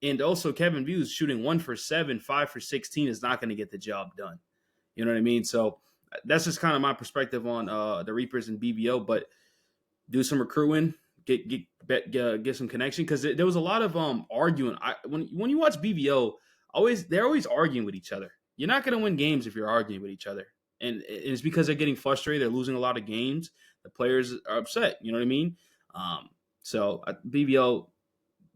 And also, Kevin Views shooting 1 for 7, 5 for 16 is not going to get the job done. You know what I mean? So that's just kind of my perspective on the Reapers and BVO, but do some recruiting. Get some connection, because there was a lot of arguing. When you watch BVO, they're always arguing with each other. you're not going to win games if you're arguing with each other. And it's because they're getting frustrated. They're losing a lot of games. The players are upset. You know what I mean? So BBL,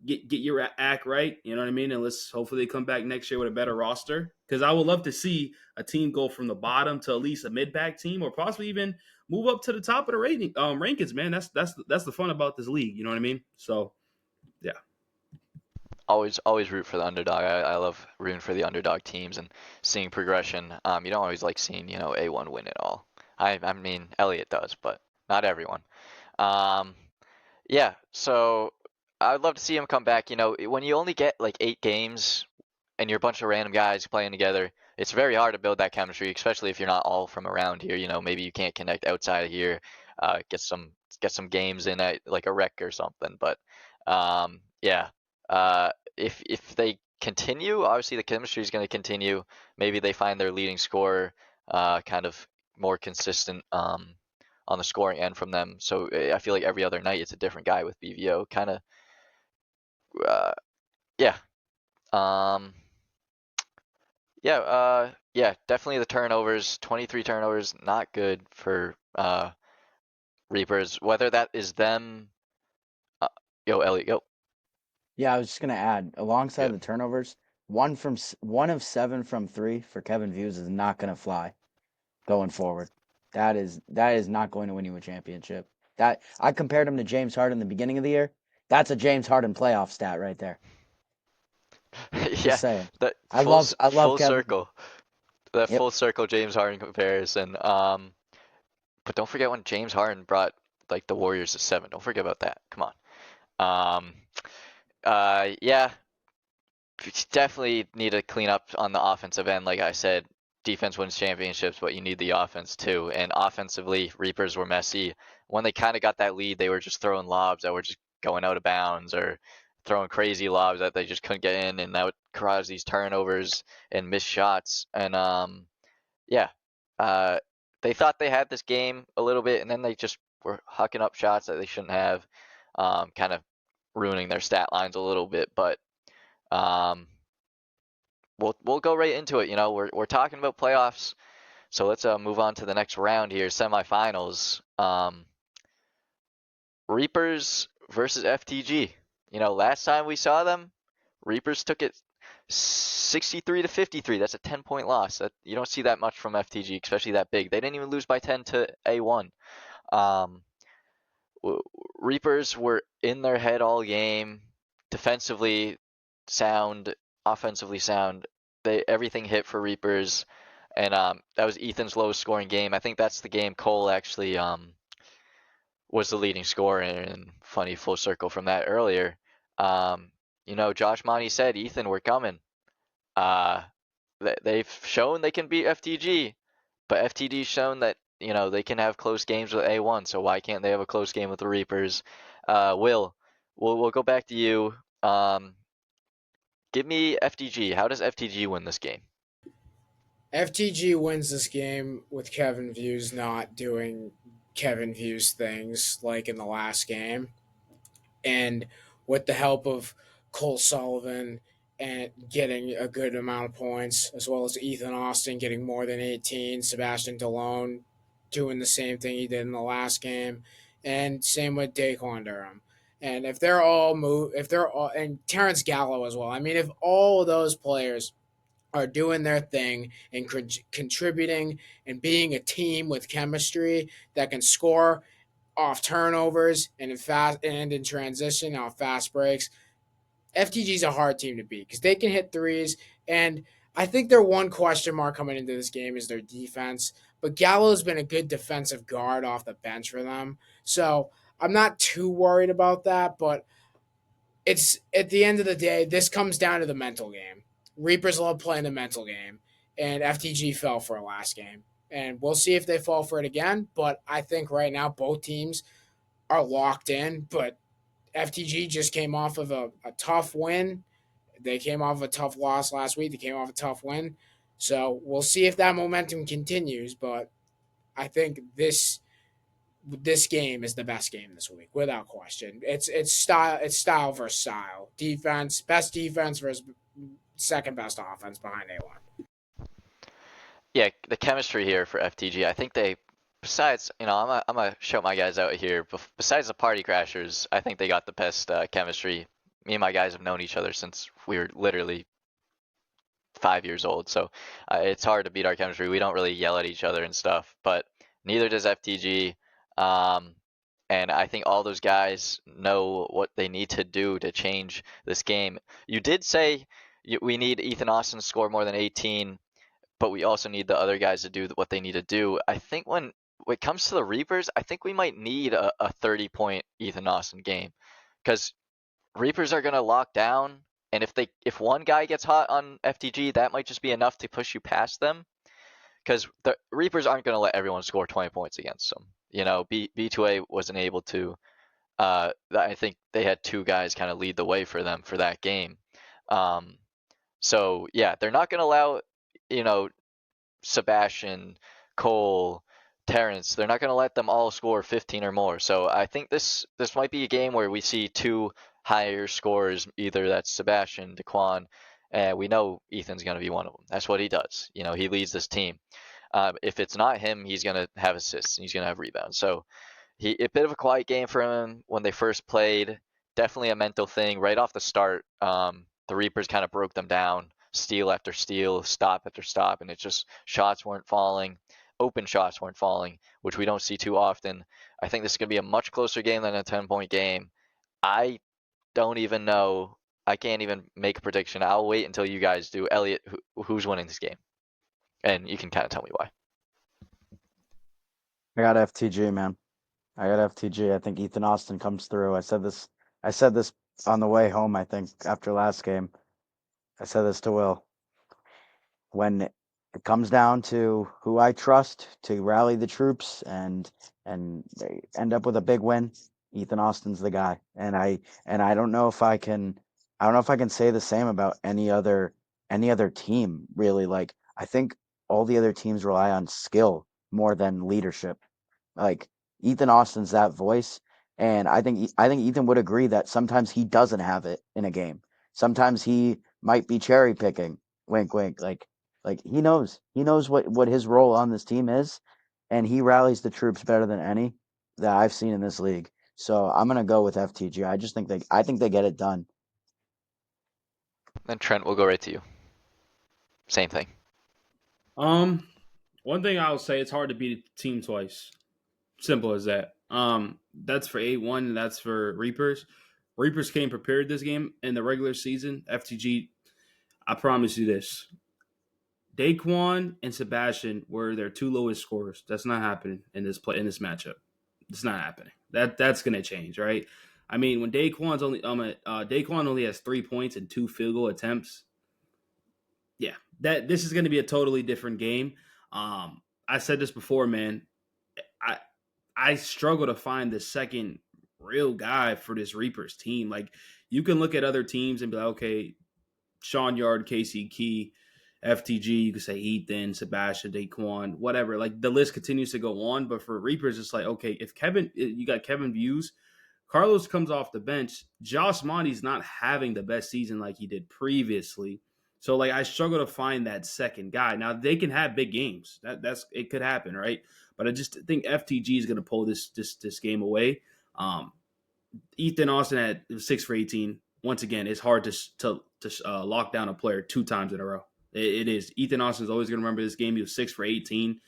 get your act right. You know what I mean? And let's hopefully they come back next year with a better roster. Because I would love to see a team go from the bottom to at least a mid-pack team, or possibly even move up to the top of the rankings. Man, that's the fun about this league. You know what I mean? So yeah. Always root for the underdog. I love rooting for the underdog teams and seeing progression. You don't always like seeing, A1 win it all. I mean, Elliot does, but not everyone. Um, yeah, so I'd love to see him come back. When you only get like 8 games and you're a bunch of random guys playing together, it's very hard to build that chemistry, especially if you're not all from around here. Maybe you can't connect outside of here. Get some games in at like a rec or something. But yeah, if they continue, obviously the chemistry is going to continue. Maybe they find their leading scorer kind of more consistent on the scoring end from them. So I feel like every other night it's a different guy with BVO. Kind of, yeah. Um, yeah, definitely the turnovers. 23 turnovers, not good for Reapers. Whether that is them, yo, Elliot, yo. Yeah, I was just gonna add, alongside Yeah. the turnovers, one of 7 from 3 for Kevin Views is not gonna fly going forward. That is not going to win you a championship. That I compared him to James Harden in the beginning of the year. That's a James Harden playoff stat right there. Yeah, Just saying. that I love full Kevin. circle. That Yep. full circle James Harden comparison. But don't forget when James Harden brought like the Warriors to 7. Don't forget about that. Come on. Yeah, definitely need to clean up on the offensive end. Like I said, defense wins championships, but you need the offense too. And offensively, Reapers were messy. When they kind of got that lead, they were just throwing lobs that were just going out of bounds, or throwing crazy lobs that they just couldn't get in, and that would cause these turnovers and missed shots. And yeah, uh, they thought they had this game a little bit, and then they just were hucking up shots that they shouldn't have, kind of ruining their stat lines a little bit. But um, we'll go right into it. We're talking about playoffs, so let's move on to the next round here, semifinals. Reapers versus FTG. Last time we saw them, Reapers took it 63 to 53. That's a 10-point loss. You don't see that much from FTG, especially that big. They didn't even lose by 10 to A1. Um, Reapers were in their head all game, defensively sound, offensively sound. Everything hit for Reapers, and that was Ethan's lowest scoring game. I think that's the game Cole actually was the leading scorer, and funny full circle from that earlier. Josh Monty said, Ethan, we're coming. They've shown they can beat FTG, but FTG's shown that they can have close games with A1. So why can't they have a close game with the Reapers? We'll go back to you. Give me FTG. How does FTG win this game? FTG wins this game with Kevin Views not doing Kevin Views things like in the last game. And with the help of Cole Sullivan and getting a good amount of points, as well as Ethan Austin getting more than 18, Sebastian Delone doing the same thing he did in the last game, and same with Daquan Durham. And if they're all and Terrence Gallo as well. I mean, if all of those players are doing their thing and contributing and being a team with chemistry that can score off turnovers and in transition off fast breaks, FTG's a hard team to beat because they can hit threes. And I think their one question mark coming into this game is their defense. But Gallo's been a good defensive guard off the bench for them, so I'm not too worried about that. But it's at the end of the day, this comes down to the mental game. Reapers love playing the mental game, and FTG fell for it last game. And we'll see if they fall for it again. But I think right now both teams are locked in. But FTG just came off of a tough win. They came off of a tough loss last week. They came off a tough win. So we'll see if that momentum continues. But I think this game is the best game this week, without question. It's style versus style. Defense, best defense versus second best offense behind A1. Yeah, the chemistry here for FTG, I think they, besides, I'm gonna shout my guys out here. Besides the Party Crashers, I think they got the best chemistry. Me and my guys have known each other since we were literally 5 years old, so it's hard to beat our chemistry. We don't really yell at each other and stuff, but neither does FTG. Um, and I think all those guys know what they need to do to change this game. You did say we need Ethan Austin to score more than 18, but we also need the other guys to do what they need to do. I think when it comes to the Reapers, I think we might need a 30-point Ethan Austin game, because Reapers are gonna lock down, and if one guy gets hot on FTG, that might just be enough to push you past them. Because the Reapers aren't gonna let everyone score 20 points against them. B2A wasn't able to. I think they had two guys kind of lead the way for them for that game. So yeah, they're not gonna allow, you know, Sebastian, Cole, Terrence, they're not going to let them all score 15 or more. So I think this might be a game where we see two higher scorers, either that's Sebastian, Daquan, and we know Ethan's going to be one of them. That's what he does. He leads this team. If it's not him, he's going to have assists and he's going to have rebounds. So a bit of a quiet game for him when they first played. Definitely a mental thing right off the start. The Reapers kind of broke them down, steal after steal, stop after stop, and it just shots weren't falling, open shots weren't falling, which we don't see too often. I think this is going to be a much closer game than a 10-point game. I don't even know. I can't even make a prediction. I'll wait until you guys do. Elliot, who's winning this game? And you can kind of tell me why. I got FTG, man. I got FTG. I think Ethan Austin comes through. I said this on the way home, I think, after last game. I said this to Will. When it comes down to who I trust to rally the troops and they end up with a big win, Ethan Austin's the guy. And I don't know if I can say the same about any other team, really. Like, I think all the other teams rely on skill more than leadership. Like, Ethan Austin's that voice, and I think Ethan would agree that sometimes he doesn't have it in a game. Sometimes he might be cherry picking. Wink, wink. Like he knows what his role on this team is, and he rallies the troops better than any that I've seen in this league. So I'm gonna go with FTG. I think they get it done. Then Trent, we'll go right to you. Same thing. One thing I'll say, it's hard to beat a team twice. Simple as that. That's for A1, that's for Reapers. Reapers came prepared this game in the regular season. FTG, I promise you this. Daquan and Sebastian were their two lowest scorers. That's not happening in this matchup. It's not happening. That's gonna change, right? I mean, when Daquan only has 3 points and 2 field goal attempts. Yeah, this is gonna be a totally different game. I said this before, man. I struggle to find the second real guy for this Reapers team. Like, you can look at other teams and be like, okay, Sean Yard, Casey Key, FTG, you could say Ethan, Sebastian, Daquan, whatever. Like, the list continues to go on. But for Reapers, it's like, okay, if you got Kevin Views, Carlos comes off the bench. Josh Monty's not having the best season like he did previously. So, like, I struggle to find that second guy. Now, they can have big games. It could happen, right? But I just think FTG is going to pull this game away. Ethan Austin had 6 for 18. Once again, it's hard to lock down a player 2 times in a row. It is. Ethan Austin is always going to remember this game. He was 6 for 18.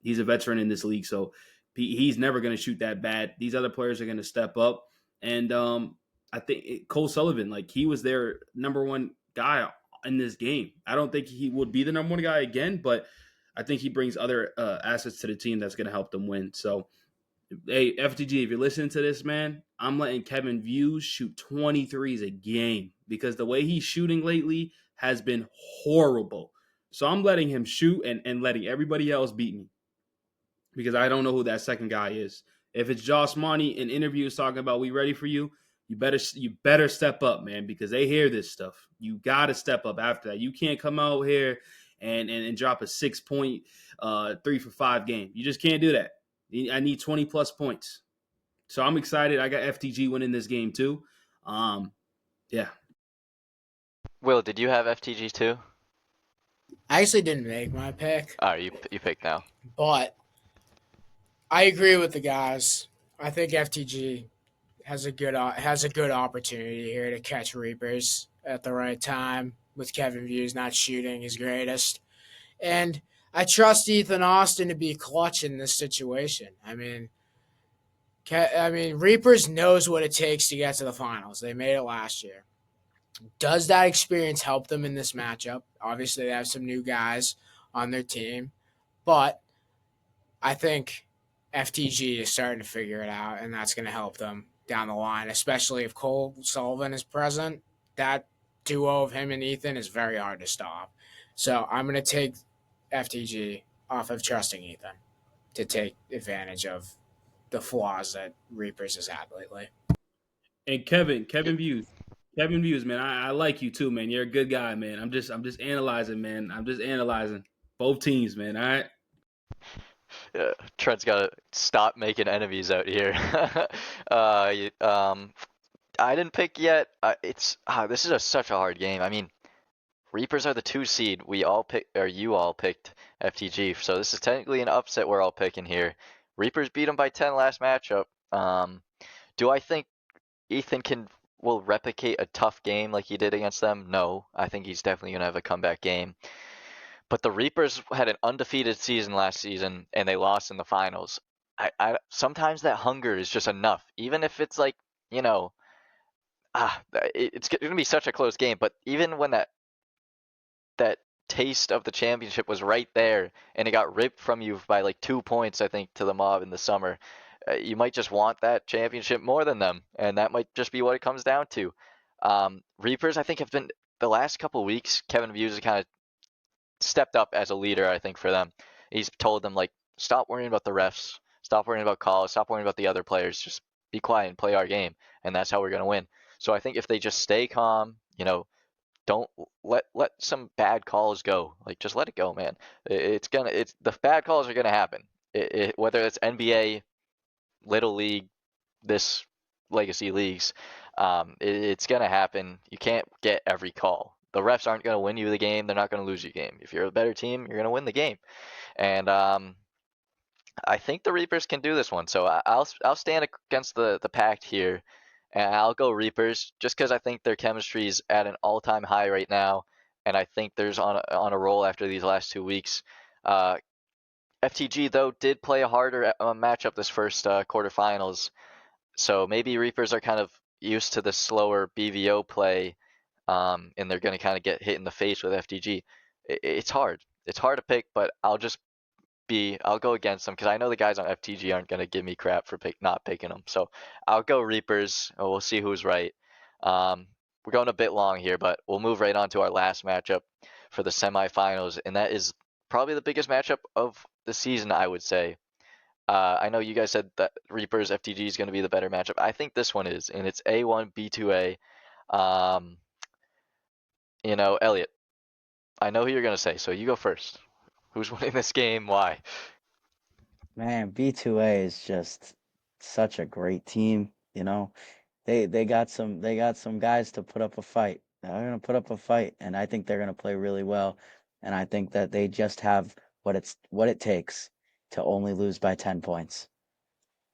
He's a veteran in this league, so he's never going to shoot that bad. These other players are going to step up. And I think Cole Sullivan, like, he was their number one guy in this game. I don't think he would be the number one guy again, but I think he brings other assets to the team that's going to help them win. So, hey, FTG, if you're listening to this, man, I'm letting Kevin Views shoot 23s a game because the way he's shooting lately has been horrible. So I'm letting him shoot and letting everybody else beat me because I don't know who that second guy is. If it's Josh Monty in interviews talking about we ready for you, you better step up, man, because they hear this stuff. You got to step up after that. You can't come out here and drop a 6-point 3 for 5 game. You just can't do that. I need 20 plus points. So I'm excited. I got FTG winning this game too. Yeah. Will, did you have FTG too? I actually didn't make my pick, All right, you pick now. but I agree with the guys. I think FTG has a good opportunity here to catch Reapers at the right time with Kevin Hughes not shooting his greatest. And I trust Ethan Austin to be clutch in this situation. Reapers knows what it takes to get to the finals. They made it last year. Does that experience help them in this matchup? Obviously, they have some new guys on their team, but I think FTG is starting to figure it out, and that's going to help them down the line, especially if Cole Sullivan is present. That duo of him and Ethan is very hard to stop. So I'm going to take FTG off of trusting Ethan to take advantage of the flaws that Reapers has had lately. And Kevin Views, man. I like you too, man. You're a good guy, man. I'm just analyzing, man. I'm just analyzing both teams, man. All right. Trent's got to stop making enemies out here. I didn't pick yet. This is such a hard game. I mean, Reapers are the 2 seed. You all picked FTG, so this is technically an upset we're all picking here. Reapers beat them by 10 last matchup. Do I think Ethan will replicate a tough game like he did against them? No, I think he's definitely gonna have a comeback game. But the Reapers had an undefeated season last season, and they lost in the finals. Sometimes that hunger is just enough, even if it's like, you know, it's gonna be such a close game. But even when that taste of the championship was right there, and it got ripped from you by like 2 points, I think, to the Mob in the summer, you might just want that championship more than them, and that might just be what it comes down to. Reapers, I think, have been the last couple weeks. Kevin Views has kind of stepped up as a leader, I think, for them. He's told them, like, stop worrying about the refs, stop worrying about calls, stop worrying about the other players, just be quiet and play our game, and that's how we're going to win. So I think if they just stay calm, don't let some bad calls go. Like, just let it go, man. It's the bad calls are gonna happen. Whether it's NBA, Little League, this Legacy leagues, it's gonna happen. You can't get every call. The refs aren't gonna win you the game. They're not gonna lose you game. If you're a better team, you're gonna win the game. And I think the Reapers can do this one. So I'll stand against the pact here, and I'll go Reapers just because I think their chemistry is at an all-time high right now, and I think there's on a roll after these last 2 weeks. FTG though did play a harder matchup this first quarterfinals, so maybe Reapers are kind of used to the slower BVO play, and they're going to kind of get hit in the face with FTG. It's hard. It's hard to pick, but I'll go against them because I know the guys on FTG aren't going to give me crap for not picking them. So I'll go Reapers. And we'll see who's right. We're going a bit long here, but we'll move right on to our last matchup for the semifinals, and that is probably the biggest matchup of the season, I would say. I know you guys said that Reapers FTG is going to be the better matchup. I think this one is, and it's A1 B2A. Elliot, I know who you're going to say, so you go first. Who's winning this game? Why? Man, B2A is just such a great team, you know. They got some guys to put up a fight. They're gonna put up a fight, and I think they're gonna play really well. And I think that they just have what it takes to only lose by 10 points.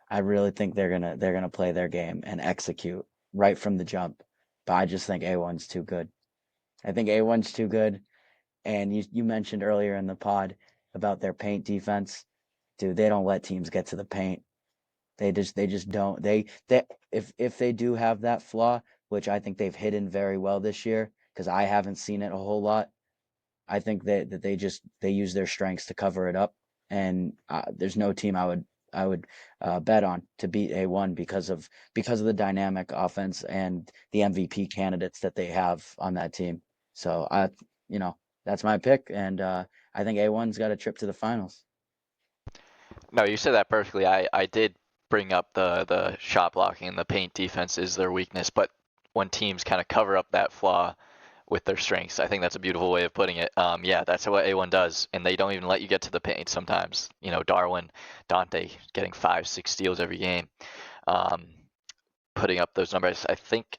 I really think they're gonna play their game and execute right from the jump. But I just think A1's too good. I think A1's too good. And you mentioned earlier in the pod about their paint defense. Dude, they don't let teams get to the paint. They just don't. They if they do have that flaw, which I think they've hidden very well this year, because I haven't seen it a whole lot. I think that they use their strengths to cover it up, and there's no team I would bet on to beat A1 because of the dynamic offense and the MVP candidates that they have on that team. So you know, that's my pick, and I think A1's got a trip to the finals. No, you said that perfectly. I did bring up the shot blocking and the paint defense is their weakness, but when teams kind of cover up that flaw with their strengths, I think that's a beautiful way of putting it. Yeah, that's what A1 does, and they don't even let you get to the paint sometimes. Darwin, Dante getting 5, 6 steals every game, um, putting up those numbers. I think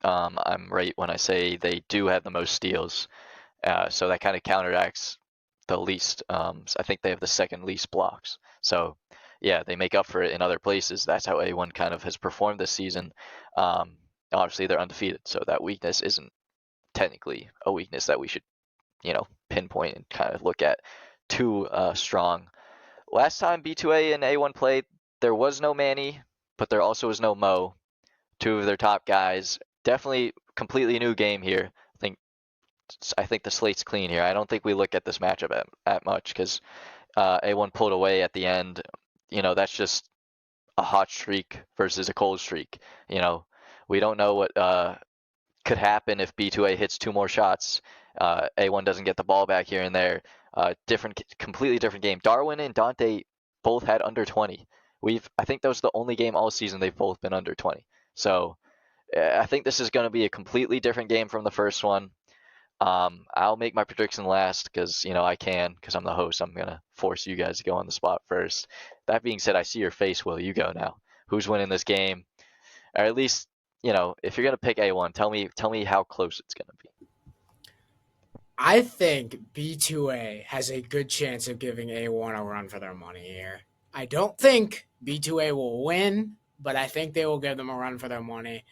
I'm right when I say they do have the most steals So that kind of counteracts the least. I think they have the second least blocks. So yeah, they make up for it in other places. That's how A1 kind of has performed this season. Obviously, they're undefeated, so that weakness isn't technically a weakness that we should, pinpoint and kind of look at too strong. Last time B2A and A1 played, there was no Manny, but there also was no Mo, two of their top guys. Definitely completely new game here. I think the slate's clean here. I don't think we look at this matchup at much because A1 pulled away at the end. That's just a hot streak versus a cold streak. We don't know what could happen if B2A hits 2 more shots. A1 doesn't get the ball back here and there. Completely different game. Darwin and Dante both had under 20. I think that was the only game all season they've both been under 20. So I think this is going to be a completely different game from the first one. I'll make my prediction last because I can, because I'm the host. I'm gonna force you guys to go on the spot first. That being said, I see your face, Will. You go now. Who's winning this game? Or at least, if you're gonna pick A1, tell me how close it's gonna be. I think B2A has a good chance of giving A1 a run for their money here. I don't think B2A will win, but I think they will give them a run for their money.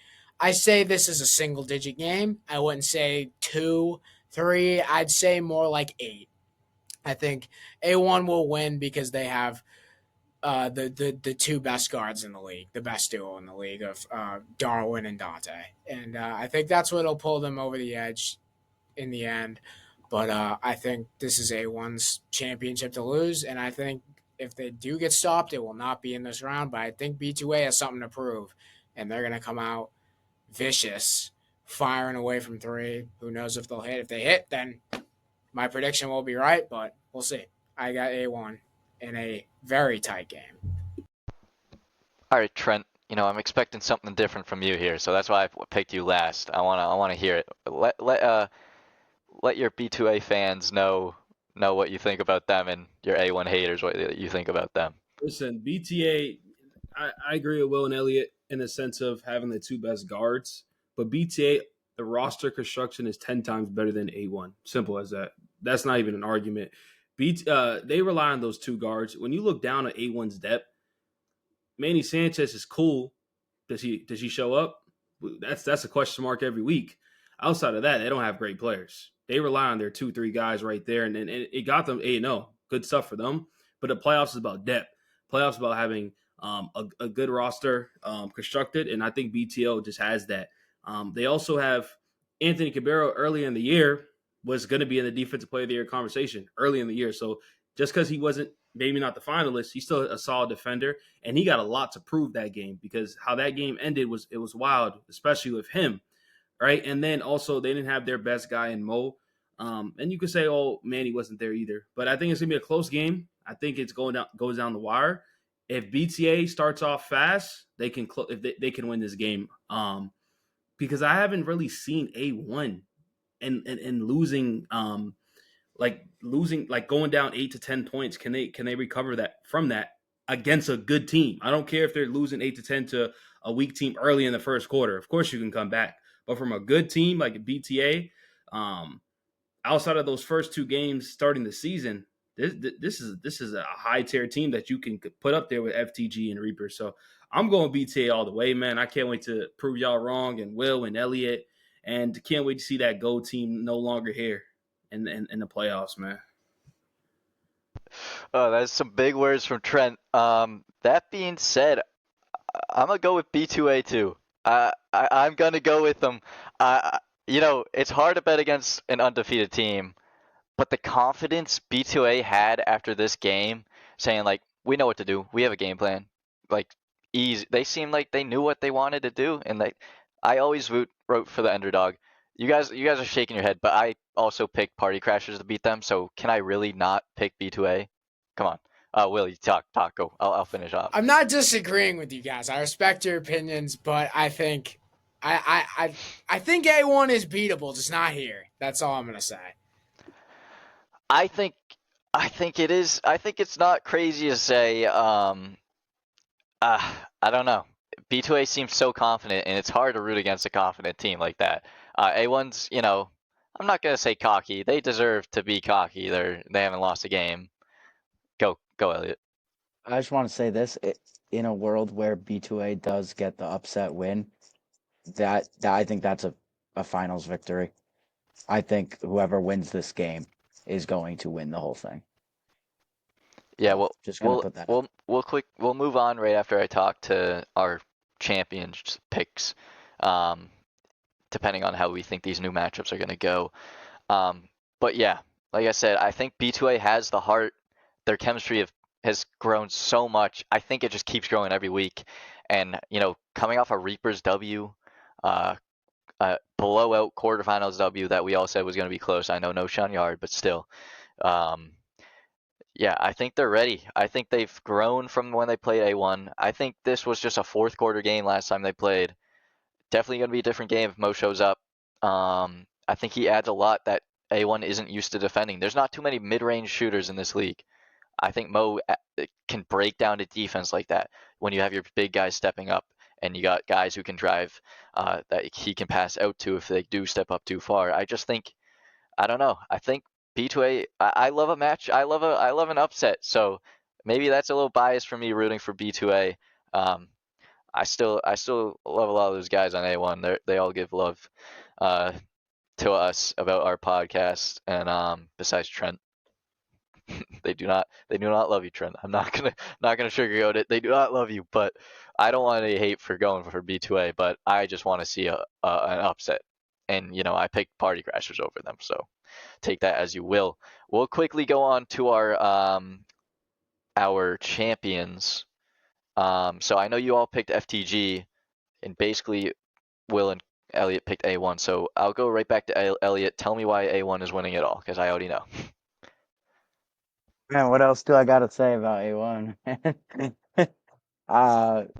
I say this is a single-digit game. I wouldn't say 2, 3. I'd say more like 8. I think A1 will win because they have the two best guards in the league, the best duo in the league of Darwin and Dante. And I think that's what'll pull them over the edge in the end. But I think this is A1's championship to lose, and I think if they do get stopped, it will not be in this round. But I think B2A has something to prove, and they're going to come out vicious, firing away from 3. Who knows if they'll hit? If they hit, then my prediction will be right, but we'll see. I got A1 in a very tight game. All right, Trent. I'm expecting something different from you here, so that's why I picked you last. I wanna hear it. Let your B2A fans know what you think about them, and your A1 haters what you think about them. Listen, BTA, I agree with Will and Elliot in the sense of having the 2 best guards, but BTA, the roster construction is 10 times better than A1. Simple as that. That's not even an argument. They rely on those 2 guards. When you look down at A1's depth, Manny Sanchez is cool. Does he show up? That's a question mark every week. Outside of that, they don't have great players. They rely on their 2-3 guys right there, and it got them 8-0. Good stuff for them. But the playoffs is about depth. Playoffs about having a good roster constructed, and I think BTO just has that. They also have Anthony Cabero early in the year was going to be in the defensive player of the year conversation early in the year. So just because he wasn't maybe not the finalist, he's still a solid defender, and he got a lot to prove that game because how that game ended was wild, especially with him, right? And then also they didn't have their best guy in Mo, and you could say, oh, Manny wasn't there either, but I think it's gonna be a close game. I think it's goes down the wire. If BTA starts off fast, they can they can win this game. Because I haven't really seen A1 and losing going down 8 to 10 points. Can they recover that from that against a good team? I don't care if they're losing 8 to 10 to a weak team early in the first quarter. Of course you can come back, but from a good team like BTA, outside of those first 2 games starting the season, this is a high tier team that you can put up there with FTG and Reaper. So I'm going BTA all the way, man. I can't wait to prove y'all wrong, and Will and Elliot, and can't wait to see that Go team no longer here in the playoffs, man. Oh, that's some big words from Trent. That being said, I'm gonna go with B2A too. I'm gonna go with them. It's hard to bet against an undefeated team, but the confidence B2A had after this game, saying like, we know what to do. We have a game plan. Like, easy. They seemed like they knew what they wanted to do, and I always wrote for the underdog. You guys are shaking your head, but I also picked Party Crashers to beat them. So can I really not pick B2A? Come on, Willie, talk, go. I'll finish off. I'm not disagreeing with you guys. I respect your opinions, but I think I think A1 is beatable, just not here. That's all I'm gonna say. I think it is. I think it's not crazy to say. I don't know. B2A seems so confident, and it's hard to root against a confident team like that. A1's, I'm not gonna say cocky. They deserve to be cocky. They haven't lost a game. Go, Elliot. I just want to say this: in a world where B2A does get the upset win, that I think that's a finals victory. I think whoever wins this game is going to win the whole thing. Yeah, So, just gonna put that out. we'll move on right after I talk to our champions picks, depending on how we think these new matchups are gonna go. But yeah, like I said, I think B2A has the heart. Their chemistry has grown so much. I think it just keeps growing every week. And coming off a Reapers W, blowout quarterfinals W that we all said was going to be close. I know no Sean Yard, but still. Yeah, I think they're ready. I think they've grown from when they played A1. I think this was just a fourth quarter game last time they played. Definitely going to be a different game if Mo shows up. I think he adds a lot that A1 isn't used to defending. There's not too many mid-range shooters in this league. I think Mo can break down a defense like that when you have your big guys stepping up and you got guys who can drive that he can pass out to if they do step up too far. I just think, I don't know. I think B2A. I love a match. I love an upset. So maybe that's a little bias for me rooting for B2A. I still love a lot of those guys on A1. They all give love to us about our podcast, and besides Trent. They do not love you, Trent. I'm not gonna sugarcoat it. They do not love you, but I don't want any hate for going for B2A, but I just want to see an upset. And I picked Party Crashers over them, so take that as you will. We'll quickly go on to our champions. So I know you all picked FTG, and basically Will and Elliot picked A1. So I'll go right back to Elliot. Tell me why A1 is winning it all, because I already know. Man, what else do I got to say about A1?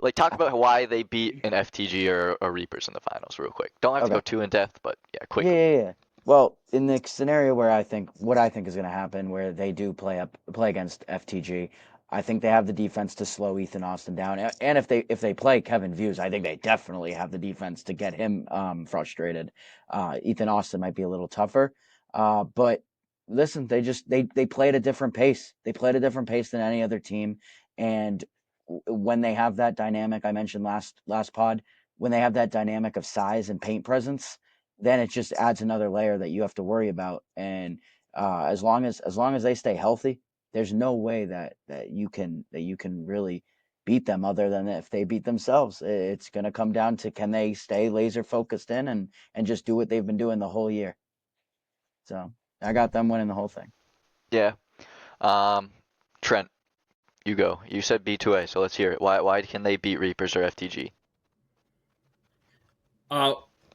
Like, talk about why they beat an FTG or a Reapers in the finals real quick. Don't have to go Okay. too in depth, but yeah, quickly. Yeah. Well, in the scenario where what I think is going to happen, where they do play against FTG, I think they have the defense to slow Ethan Austin down, and if they play Kevin Views, I think they definitely have the defense to get him frustrated. Ethan Austin might be a little tougher, but listen, they play at a different pace. They play at a different pace than any other team, and when they have that dynamic I mentioned last pod, when they have that dynamic of size and paint presence, then it just adds another layer that you have to worry about. And as long as they stay healthy, there's no way that you can really beat them other than if they beat themselves. It's going to come down to, can they stay laser focused in and just do what they've been doing the whole year. So I got them winning the whole thing. Yeah. Trent, you go. You said B2A, so let's hear it. Why can they beat Reapers or FTG?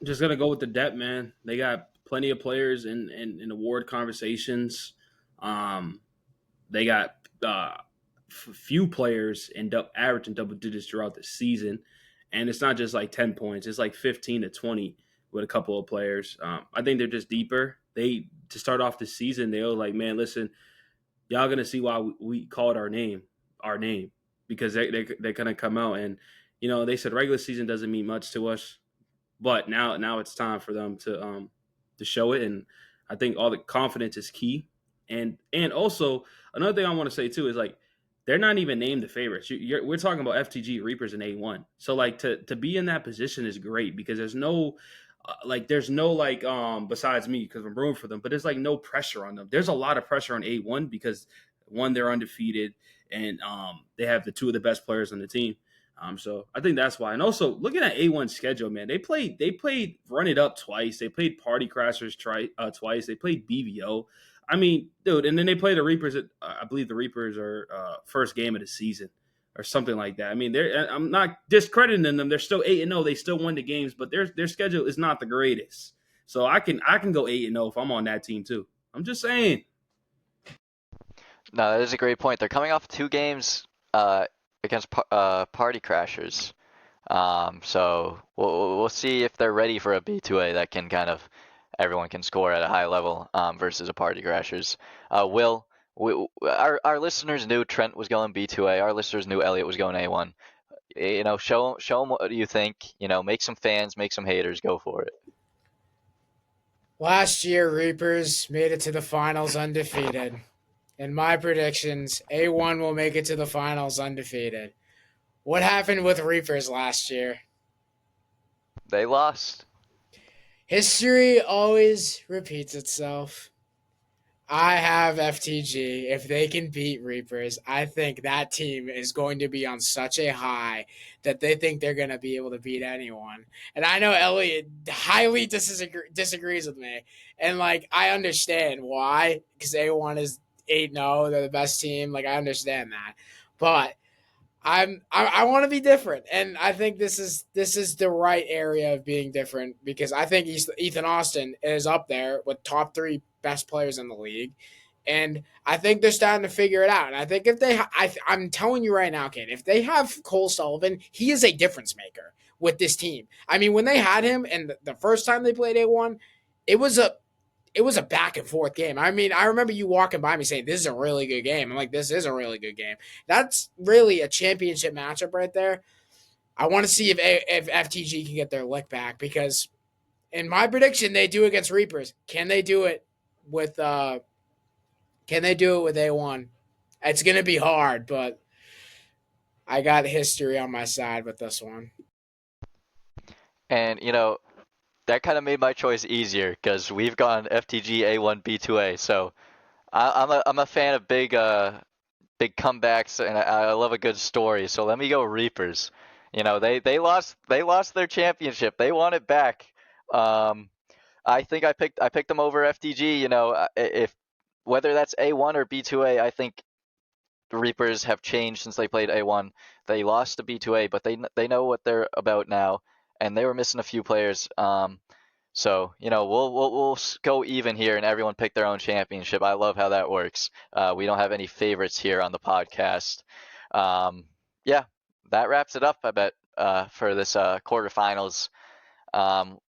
Just gonna go with the depth, man. They got plenty of players in award conversations. They got few players averaging double digits throughout the season, and it's not just like 10 points. It's like 15 to 20 with a couple of players. I think they're just deeper. They, to start off the season, they were like, man, listen, y'all gonna see why we called our name, because they're gonna come out and they said regular season doesn't mean much to us. But now it's time for them to show it, and I think all the confidence is key. And also another thing I want to say too is, like, they're not even named the favorites. We're talking about FTG, Reapers, and A1. So like to be in that position is great, because there's no besides me, because I'm rooting for them, but there's like no pressure on them. There's a lot of pressure on A1 because, one, they're undefeated, and they have the two of the best players on the team. So I think that's why. And also, looking at A1's schedule, man, they played Run It Up twice. They played Party Crashers twice. They played BVO. I mean, dude, and then they play the Reapers. I believe the Reapers are first game of the season or something like that. I mean, I'm not discrediting them. They're still 8-0. They still won the games, but their schedule is not the greatest. So I can go 8-0 if I'm on that team too. I'm just saying. No, that is a great point. They're coming off 2 games against Party Crashers. So we'll see if they're ready for a B2A that can everyone can score at a high level versus a Party Crashers. Our listeners knew Trent was going B2A. Our listeners knew Elliot was going A1. Show them what you think. Make some fans, make some haters. Go for it. Last year, Reapers made it to the finals undefeated. In my predictions, A1 will make it to the finals undefeated. What happened with Reapers last year? They lost. History always repeats itself. I have FTG. If they can beat Reapers, I think that team is going to be on such a high that they think they're going to be able to beat anyone. And I know Elliot highly disagrees with me. And, like, I understand why, because A1 is 8-0. They're the best team. Like, I understand that. But I want to be different, and I think this is the right area of being different because I think Ethan Austin is up there with top 3 best players in the league, and I think they're starting to figure it out. And I think if they, I'm telling you right now, Kate, if they have Cole Sullivan, he is a difference maker with this team. I mean, when they had him, and the first time they played A1, it was a back and forth game. I mean, I remember you walking by me saying, "This is a really good game." I'm like, "This is a really good game." That's really a championship matchup right there. I want to see if FTG can get their lick back because, in my prediction, they do against Reapers. Can they do it with? Can they do it with A1? It's gonna be hard, but I got history on my side with this one. And, that kind of made my choice easier because we've gone FTG A1 B2A. So I'm a fan of big comebacks, and I love a good story. So let me go Reapers. They lost their championship. They want it back. I think I picked them over FTG. If whether that's A1 or B2A, I think the Reapers have changed since they played A1. They lost to B2A, but they know what they're about now, and they were missing a few players. So we'll go even here, and everyone pick their own championship. I love how that works. We don't have any favorites here on the podcast. Yeah, that wraps it up. I bet for this quarterfinals.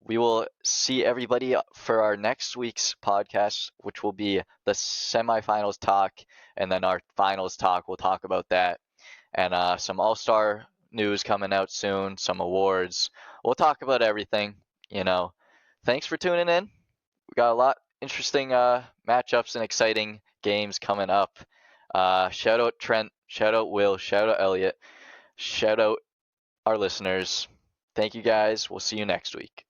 We will see everybody for our next week's podcast, which will be the semifinals talk, and then our finals talk. We'll talk about that, and some All-Star news coming out soon, some awards. We'll talk about everything. Thanks for tuning in. We got a lot interesting matchups and exciting games coming up. Shout out Trent, shout out Will, shout out Elliot, shout out our listeners. Thank you guys. We'll see you next week.